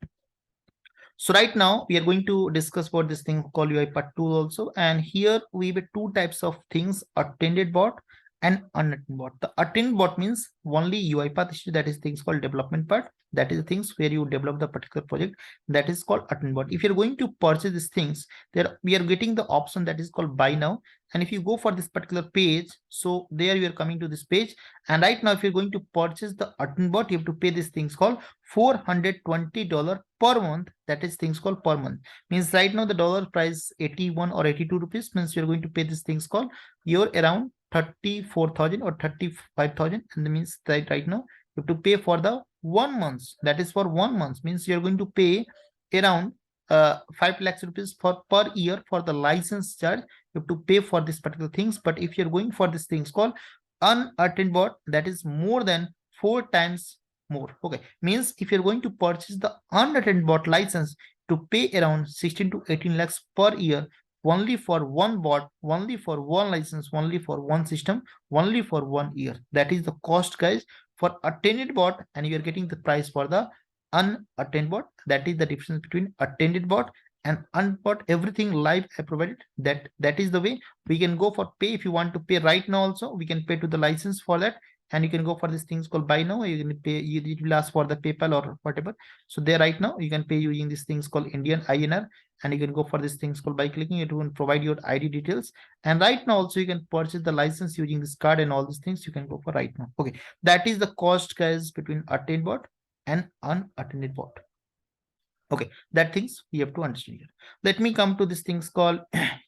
So right now we are going to discuss about this thing called UiPath tool also. And here we have two types of things, attended bot and unattended bot. The attended bot means only UiPath issue, that is things called development part. That is the things where you develop the particular project, that is called attended bot. If you're going to purchase these things, there we are getting the option that is called buy now. And if you go for this particular page, so there you are coming to this page. And right now, if you're going to purchase the attended bot, you have to pay these things called $420 per month. That is things called per month. Means right now the dollar price 81 or 82 rupees, means you're going to pay these things called you're around 34,000 or 35,000, and that means that right now you have to pay for the 1 month. That is for 1 month, means you're going to pay around 5 lakhs rupees for per year for the license charge. You have to pay for this particular things. But if you're going for these things called unattended bot, that is more than 4 times more. Okay, means if you're going to purchase the unattended bot license, to pay around 16 to 18 lakhs per year, only for one bot, only for one license, only for one system, only for 1 year. That is the cost, guys, for attended bot, and you're getting the price for the unattended bot. That is the difference between attended bot and unbot. Everything live I provided. That is the way we can go for pay. If you want to pay right now also, we can pay to the license for that. And you can go for these things called buy now. You can pay, it will ask for the PayPal or whatever. So there right now, you can pay using these things called Indian INR. And you can go for these things called by clicking it will provide your ID details. And right now also you can purchase the license using this card and all these things you can go for right now. Okay, that is the cost, guys, between attended bot and unattended bot. Okay, that things we have to understand here. Let me come to this things called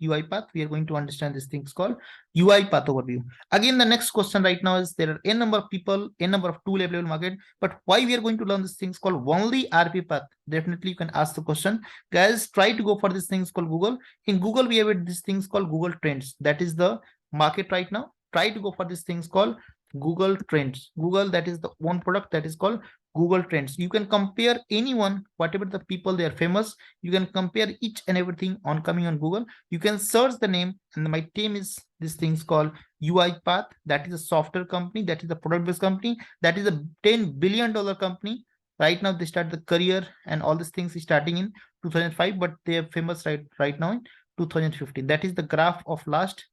UiPath. We are going to understand this things called UiPath overview. Again, the next question right now is there are n number of people, n number of tool available market, but why we are going to learn this things called only RPA path? Definitely you can ask the question. Guys, try to go for these things called Google. In Google, we have this things called Google Trends. That is the market right now. Try to go for these things called Google Trends. Google, that is the one product that is called Google Trends. You can compare anyone, whatever the people they are famous. You can compare each and everything on coming on Google. You can search the name, and my team is this thing's called UiPath. That is a software company. That is a product-based company. That is a $10 billion company. Right now, they start the career and all these things starting in 2005, but they are famous right now in 2015. That is the graph of last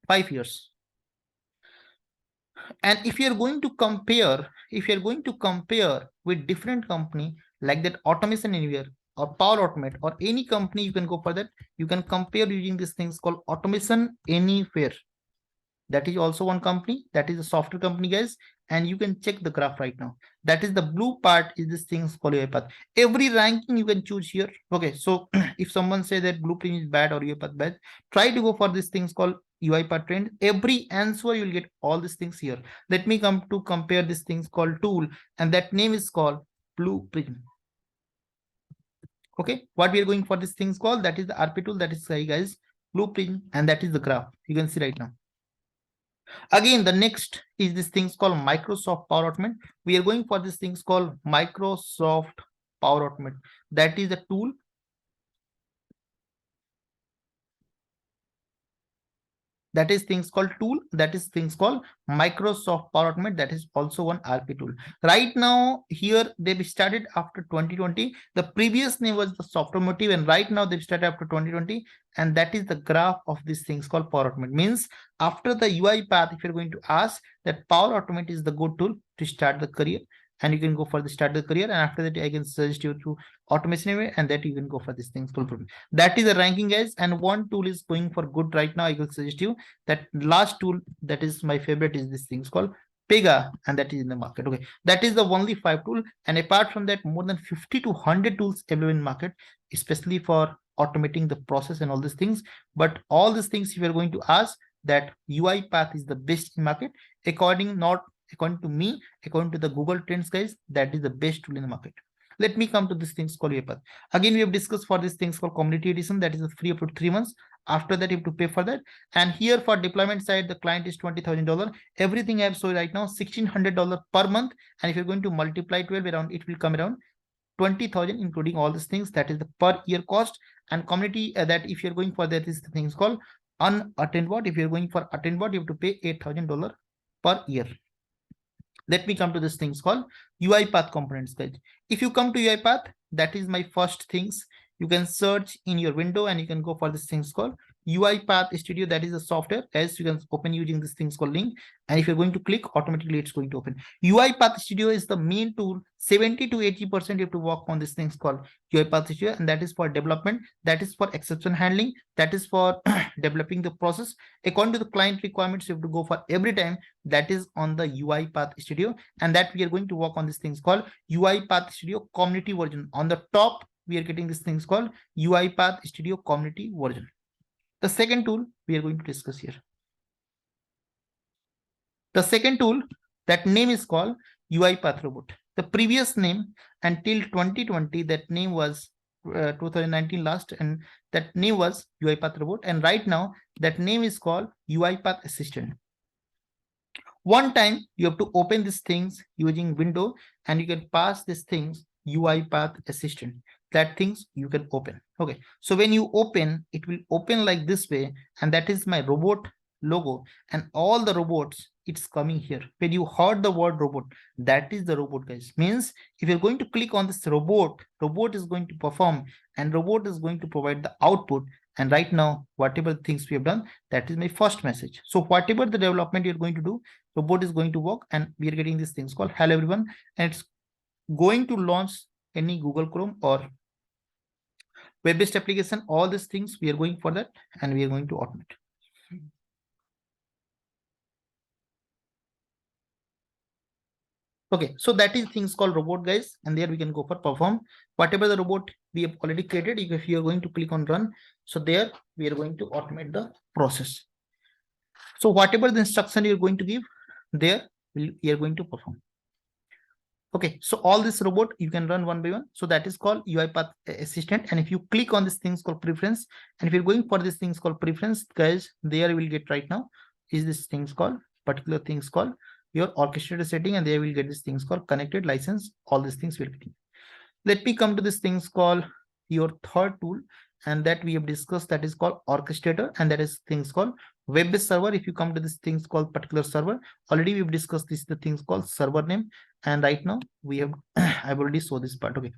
5 years. And if you're going to compare, with different company like that Automation Anywhere or Power Automate or any company, you can go for that. You can compare using these things called Automation Anywhere. That is also one company. That is a software company, guys. And you can check the graph right now. That is the blue part is this things called UiPath. Every ranking you can choose here. Okay, so if someone say that Blueprint is bad or UiPath bad, try to go for these things called UiPath trend. Every answer you'll get all these things here. Let me come to compare these things called tool, and that name is called Blueprint. Okay, what we are going for these things called, that is the RPA tool, that is guys Blueprint, and that is the graph you can see right now. Again, the next is this things called Microsoft Power Automate. We are going for this things called Microsoft Power Automate. That is the tool. That is things called tool. That is things called Microsoft Power Automate. That is also one RP tool. Right now, here they've started after 2020. The previous name was the Software Motive, and right now they've started after 2020. And that is the graph of these things called Power Automate. Means after the UiPath, if you're going to ask, that Power Automate is the good tool to start the career. And you can go for the start the career, and after that I can suggest you to Automation Anywhere, and that you can go for these things called Blueprint. That is the ranking, guys. And one tool is going for good right now. I will suggest you that last tool that is my favorite is this things called Pega, and that is in the market. Okay, that is the only 5 tool, and apart from that, more than 50 to 100 tools available in market, especially for automating the process and all these things. But all these things, if you're going to ask, that UiPath is the best in market, according to me, according to the Google Trends, guys, that is the best tool in the market. Let me come to this things called UiPath. Again, we have discussed for these things called Community Edition. That is free up to 3 months. After that, you have to pay for that. And here for deployment side, the client is $20,000. Everything I have shown right now, $1,600 per month. And if you're going to multiply 12 around, it will come around 20,000, including all these things. That is the per year cost. And community that if you're going for that is the things called unattended bot. If you're going for attended bot, you have to pay $8,000 per year. Let me come to this things called UiPath components, guys. If you come to UiPath, that is my first things. You can search in your window and you can go for this things called UiPath Studio. That is the software, as you can open using this things called link. And if you're going to click, automatically it's going to open. UiPath Studio is the main tool. 70 to 80% you have to work on this things called UiPath Studio, and that is for development, that is for exception handling, that is for developing the process according to the client requirements. You have to go for every time. That is on the UiPath Studio, and that we are going to work on this things called UiPath Studio community version. On the top, we are getting this things called UiPath Studio community version. The second tool we are going to discuss here. The second tool, that name is called UiPath Robot. The previous name until 2020, that name was 2019 last, and that name was UiPath Robot. And right now, that name is called UiPath Assistant. One time you have to open these things using window, and you can pass these things UiPath Assistant. That things you can open. Okay, so when you open, it will open like this way, and that is my robot logo, and all the robots it's coming here. When you heard the word robot, that is the robot, guys. Means if you're going to click on this robot, robot is going to perform and robot is going to provide the output. And right now, whatever things we have done, that is my first message. So whatever the development you're going to do, robot is going to work, and we are getting these things called hello everyone, and it's going to launch any Google Chrome or web-based application. All these things we are going for that, and we are going to automate. Okay, so that is things called robot, guys, and there we can go for perform. Whatever the robot we have already created, if you are going to click on run, so there we are going to automate the process. So whatever the instruction you're going to give, there we are going to perform. Okay, so all this robot you can run one by one. So that is called UiPath assistant. And if you click on this things called preference, and if you're going for this things called preference, guys, there you will get right now is this things called particular things called your orchestrator setting, and there will get these things called connected license. All these things will be. Let me come to this things called your third tool, and that we have discussed, that is called orchestrator, and that is things called web-based server. If you come to this things called particular server, already we've discussed this, the things called server name, and right now we have I've already saw this part. Okay,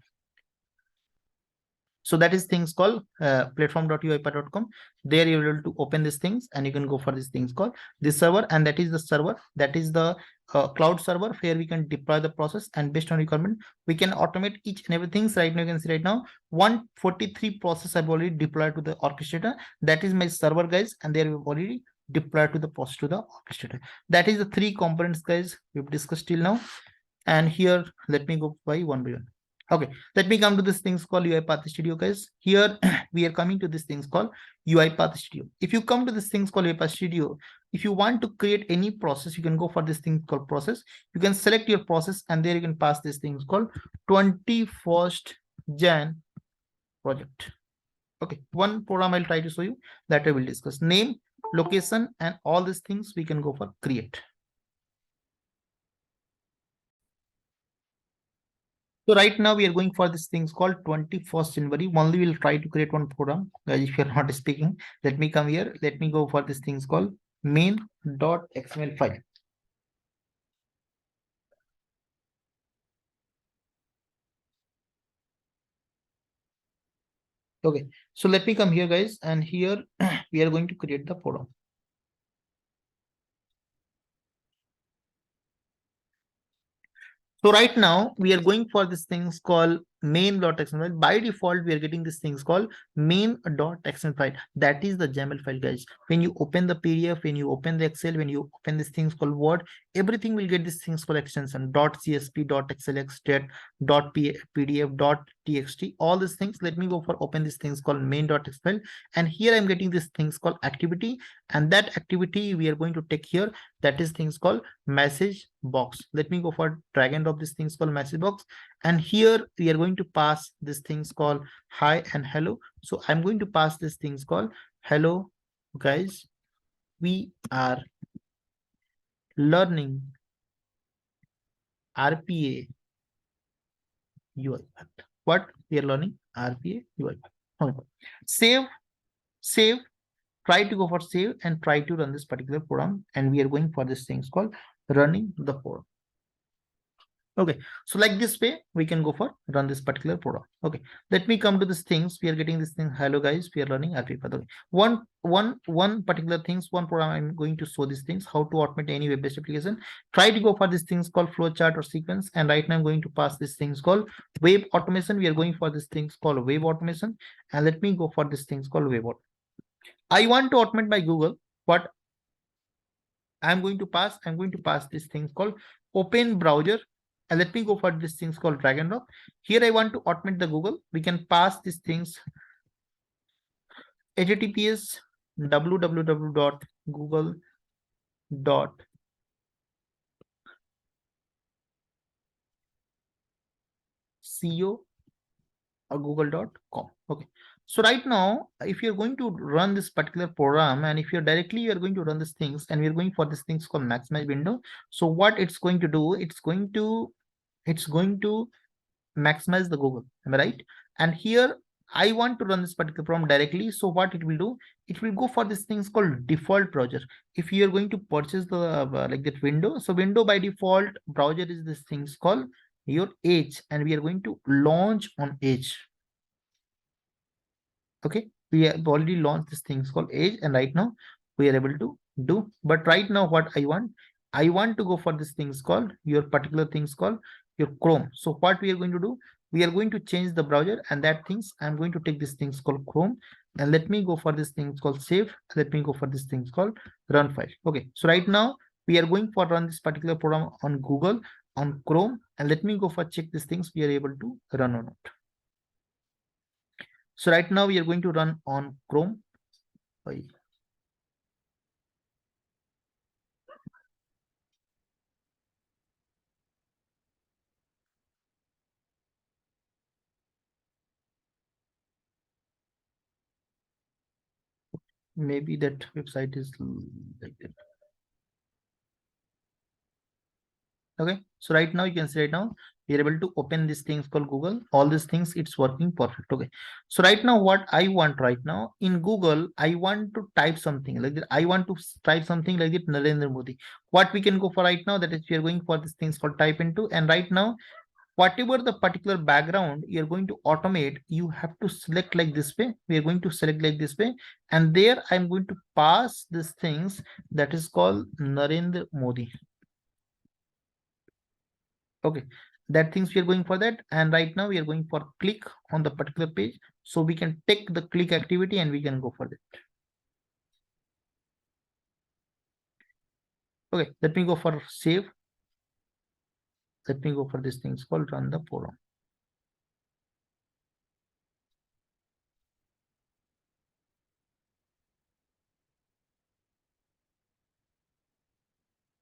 so that is things called platform.uipath.com. There you will to open these things, and you can go for these things called this server, and that is the server, that is the cloud server where we can deploy the process, and based on requirement we can automate each and everything. So right now you can see right now 143 process I've already deployed to the orchestrator. That is my server, guys, and there we've already deployed to the process to the orchestrator. That is the three components, guys, we've discussed till now. And here let me go by one by one. Okay, let me come to this things called UiPath Studio, guys. Here we are coming to this things called UiPath Studio. If you come to this things called UiPath Studio, if you want to create any process, you can go for this thing called process. You can select your process, and there you can pass this things called 21st Jan project. Okay, one program I'll try to show you, that I will discuss. Name, location, and all these things we can go for create. So right now we are going for this things called 21st January. Only we'll try to create one program. Guys, if you're not speaking, let me come here. Let me go for this things called main.xml file. Okay, so let me come here, guys, and here we are going to create the program. So right now we are going for this things called main.xml. By default, we are getting this things called main.xml file. That is the YAML file, guys. When you open the PDF, when you open the Excel, when you open these things called Word, everything will get this things called extension .csp, .xlx, .pdf, .txt, all these things. Let me go for open these things called main.xml, and here I'm getting this things called activity, and that activity we are going to take here, that is things called message box. Let me go for drag and drop this things called message box, and here we are going to pass this things called hi and hello. So I'm going to pass this things called hello, guys, we are learning RPA UiPath. What we are learning? RPA UiPath. Save, try to go for save and try to run this particular program, and we are going for this things called running the program. Okay, so like this way we can go for run this particular program. Okay, let me come to this things. We are getting this thing. Hello guys, we are learning RPA. Okay, one particular things, one program I'm going to show these things, how to automate any web-based application. Try to go for these things called flowchart or sequence, and right now I'm going to pass these things called web automation. We are going for these things called web automation, and let me go for these things called web automation. I want to automate by Google. What I'm going to pass this thing called open browser, and let me go for this things called drag and drop. Here I want to automate the Google. We can pass these things https www.google.co or google.com. Okay, so right now if you're going to run this particular program, and if you're directly you're going to run these things, and we're going for this things called maximize window. So what it's going to do, it's going to maximize the Google, am I right? And here I want to run this particular program directly. So what it will do, it will go for this things called default browser. If you are going to purchase the like that window, so window by default browser is this things called your Edge, and we are going to launch on Edge. Okay, we have already launched this things called Edge, and right now we are able to do. But right now what I want to go for this things called your particular things called your Chrome. So what we are going to do, we are going to change the browser, and that things I'm going to take this things called Chrome, and let me go for this things called save. Let me go for this things called run file. Okay, so right now we are going for run this particular program on Google on Chrome, and let me go for check these things we are able to run or not. So right now we are going to run on Chrome. Maybe that website is like that. Okay, so right now you can see right now we are able to open these things called Google. All these things, it's working perfect. Okay, so right now what I want right now in Google, I want to type something like that. I want to type something like that Narendra Modi. What we can go for right now, that is we are going for these things called type into, and right now whatever the particular background you're going to automate, you have to select like this way. We are going to select like this way, and there I'm going to pass these things that is called Narendra Modi. Okay, that things we are going for that, and right now we are going for click on the particular page, so we can take the click activity and we can go for that. Okay, let me go for save. Let me go for this things called run the program.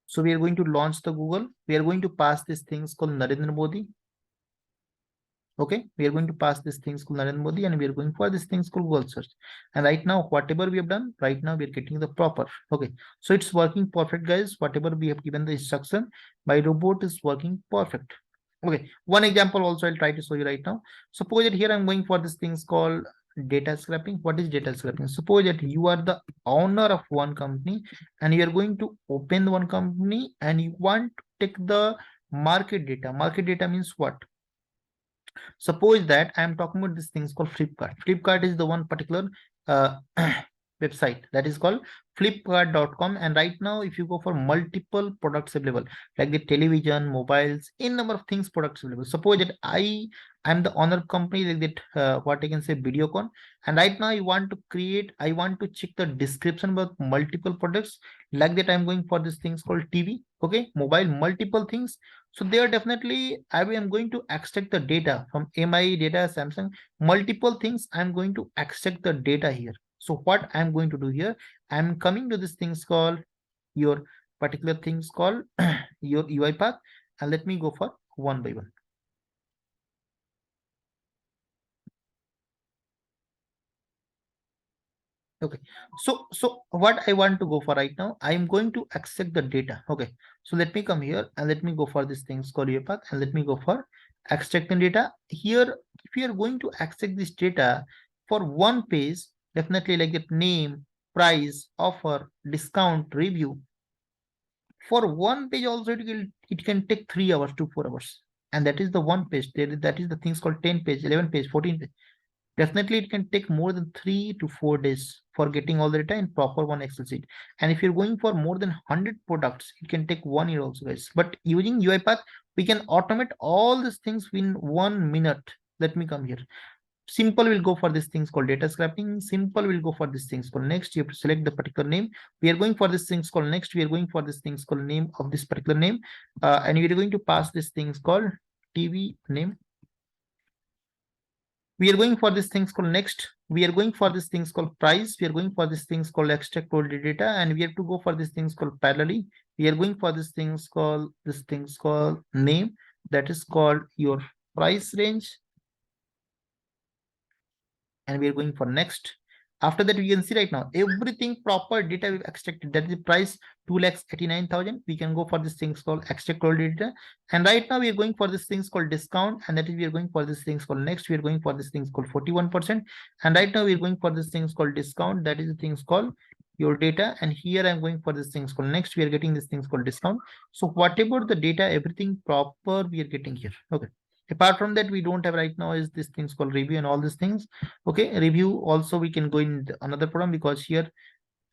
So we are going to launch the Google. We are going to pass these things called Narendra Modi. Okay, we are going to pass these things called Narendra Modi, and we are going for these things called Google search. And right now, whatever we have done, right now we are getting the proper. Okay, so it's working perfect, guys. Whatever we have given the instruction, my robot is working perfect. Okay, one example also I'll try to show you right now. Suppose that here I'm going for this things called data scraping. What is data scraping? Suppose that you are the owner of one company, and you are going to open one company, and you want to take the market data. Market data means what? Suppose that I am talking about this things called Flipkart. Flipkart is the one particular website that is called flipkart.com, and right now if you go for multiple products available like the television, mobiles, in number of things products available. Suppose that I am the owner of company like that, what I can say Videocon, and right now I want to check the description about multiple products like that. I'm going for this things called TV, okay, mobile, multiple things. So there definitely I am going to extract the data from MI data, Samsung, multiple things. I'm going to extract the data here. So what I'm going to do here, I'm coming to this things called your particular things called your UiPath, and let me go for one by one. Okay, so what I want to go for right now, I am going to accept the data. Okay, so let me come here and let me go for this things called UiPath, and let me go for extracting data here. If you are going to extract this data for one page, definitely like that name, price, offer, discount, review, for one page also it can take 3 hours to 4 hours, and that is the one page. That is the things called 10 page, 11 page, 14 page. Definitely it can take more than 3 to 4 days for getting all the data in proper one Excel sheet. And if you're going for more than 100 products, it can take 1 year also, guys. But using UiPath, we can automate all these things in 1 minute. Let me come here. Simple will go for these things called data scraping. Simple will go for these things called next. You have to select the particular name. We are going for this things called next. We are going for this things called name of this particular name. And we are going to pass this things called TV name. We are going for these things called next. We are going for these things called price. We are going for these things called extract all the data, and we have to go for these things called parallelly. We are going for these things called name, that is called your price range, and we are going for next. After that, we can see right now everything proper data we've extracted. That is the price 2,89,000. We can go for this things called extract all data. And right now we are going for this things called discount, and that is we are going for this things called next. We are going for this things called 41%. And right now we are going for this things called discount. That is the things called your data. And here I'm going for this things called next. We are getting this things called discount. So whatever the data, everything proper we are getting here. Okay. Apart from that, we don't have right now is this things called review and all these things. Okay, review also we can go in another program, because here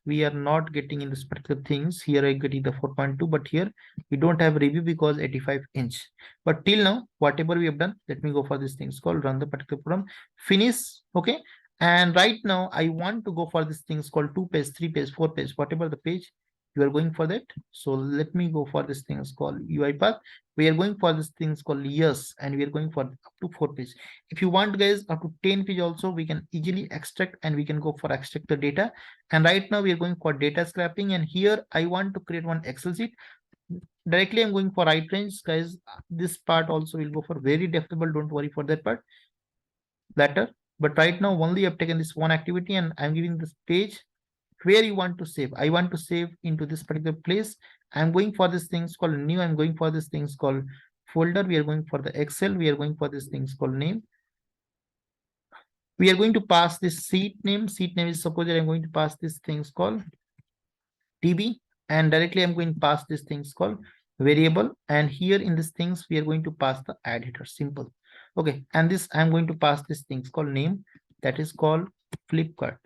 we are not getting in this particular things. Here I getting the 4.2, but here we don't have review because 85-inch. But till now, whatever we have done, let me go for this things called run the particular program, finish. Okay, and right now I want to go for this things called 2 page, 3 page, 4 page, whatever the page you are going for that. So let me go for this things called UiPath. We are going for this things called yes, and we are going for up to 4 page. If you want guys up to 10 page also, we can easily extract, and we can go for extract the data. And right now we are going for data scrapping, and here I want to create one Excel sheet. Directly I'm going for right range, guys. This part also will go for very definable, don't worry for that part later. But right now only I've taken this one activity, and I'm giving this page where you want to save. I want to save into this particular place. I'm going for this things called new. I'm going for this things called folder. We are going for the Excel. We are going for this things called name. We are going to pass this seat name. Seat name is, suppose that I'm going to pass this things called TB, and directly I'm going to pass this things called variable. And here in this things, we are going to pass the add header, simple. Okay, and this I'm going to pass this things called name, that is called Flipkart.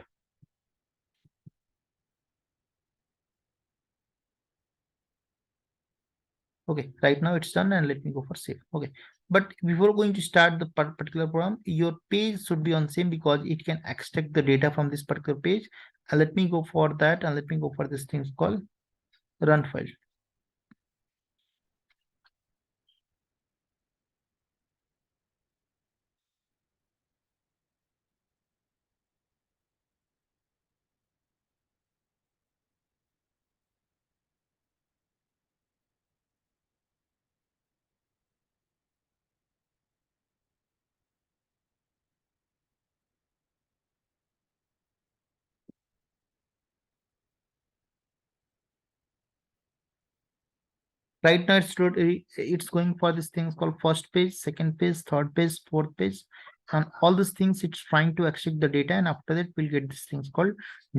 Okay, right now it's done, and let me go for save. Okay, but before going to start the particular program, your page should be on same, because it can extract the data from this particular page. And let me go for that, and let me go for this thing called run file. Right now it's going for this things called first page, second page, third page, fourth page, and all these things it's trying to extract the data. And after that we'll get these things called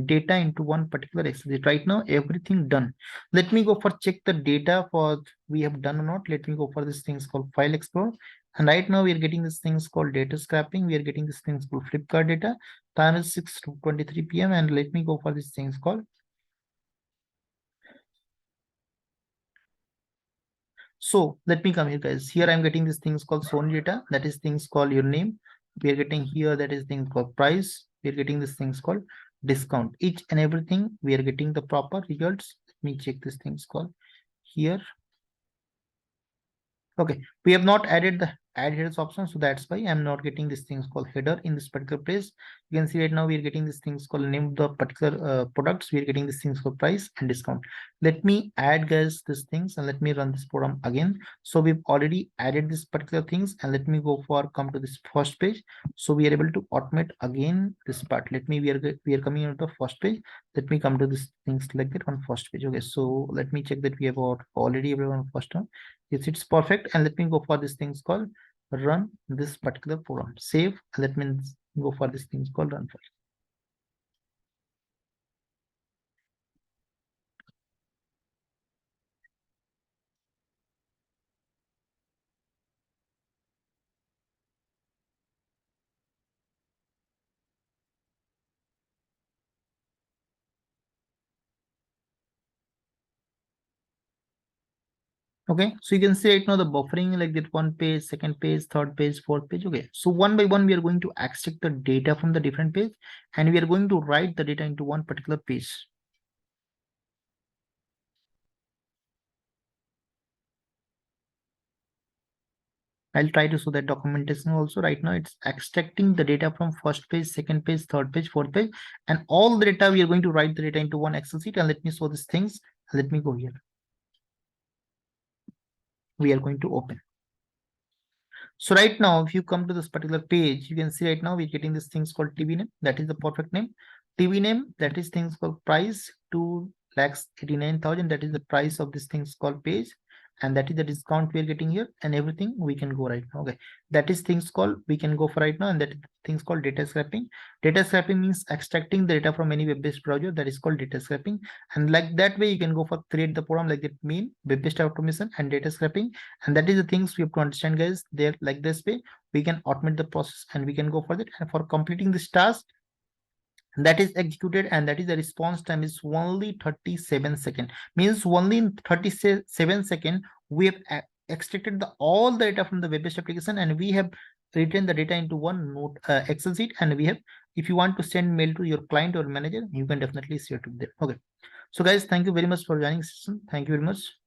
data into one particular Excel sheet. Right now everything done. Let me go for check the data for we have done or not. Let me go for this things called file explorer. And right now we are getting this things called data scrapping. We are getting this things called Flipkart data. Time is 6:23 p.m. and let me go for these things called. So let me come here, guys. Here I'm getting these things called Sony data. That is things called your name. We are getting here, that is thing called price. We are getting this things called discount. Each and everything we are getting the proper results. Let me check this things called here. Okay, we have not added the add headers option, so that's why I'm not getting these things called header in this particular place. You can see right now we are getting these things called name of the particular products. We are getting these things called price and discount. Let me add guys these things, and let me run this program again. So we've already added this particular things, and let me go for come to this first page. So we are able to automate again this part. Let me we are coming on the first page. Let me come to this things like that on first page. Okay, so let me check that we have already on first one. Yes, it's perfect. And let me go for this things called run this particular program. Save, and let me go for this things called run file. Okay, so you can see right now the buffering like that, one page, second page, third page, fourth page. Okay, so one by one we are going to extract the data from the different page, and we are going to write the data into one particular page. I'll try to show that documentation also. Right now it's extracting the data from first page, second page, third page, fourth page, and all the data we are going to write the data into one Excel sheet. And let me show these things. Let me go here. We are going to open. So right now, if you come to this particular page, you can see right now we're getting this things called TB name. That is the perfect name. TV name, that is things called price, 2,89,000, that is the price of this things called page, and that is the discount we are getting here, and everything we can go right now. Okay, that is things called we can go for right now, and that is things called data scraping. Data scraping means extracting the data from any web-based browser, that is called data scraping. And like that way you can go for create the program like that mean web-based automation and data scraping. And that is the things we have to understand, guys. There, like this way we can automate the process and we can go for that. And for completing this task that is executed, and that is the response time is only 37 seconds, means only in 37 seconds we have extracted all the data from the web-based application, and we have written the data into one note Excel sheet, and we have, if you want to send mail to your client or manager, you can definitely share to them. Okay, so guys, thank you very much for joining session. Thank you very much.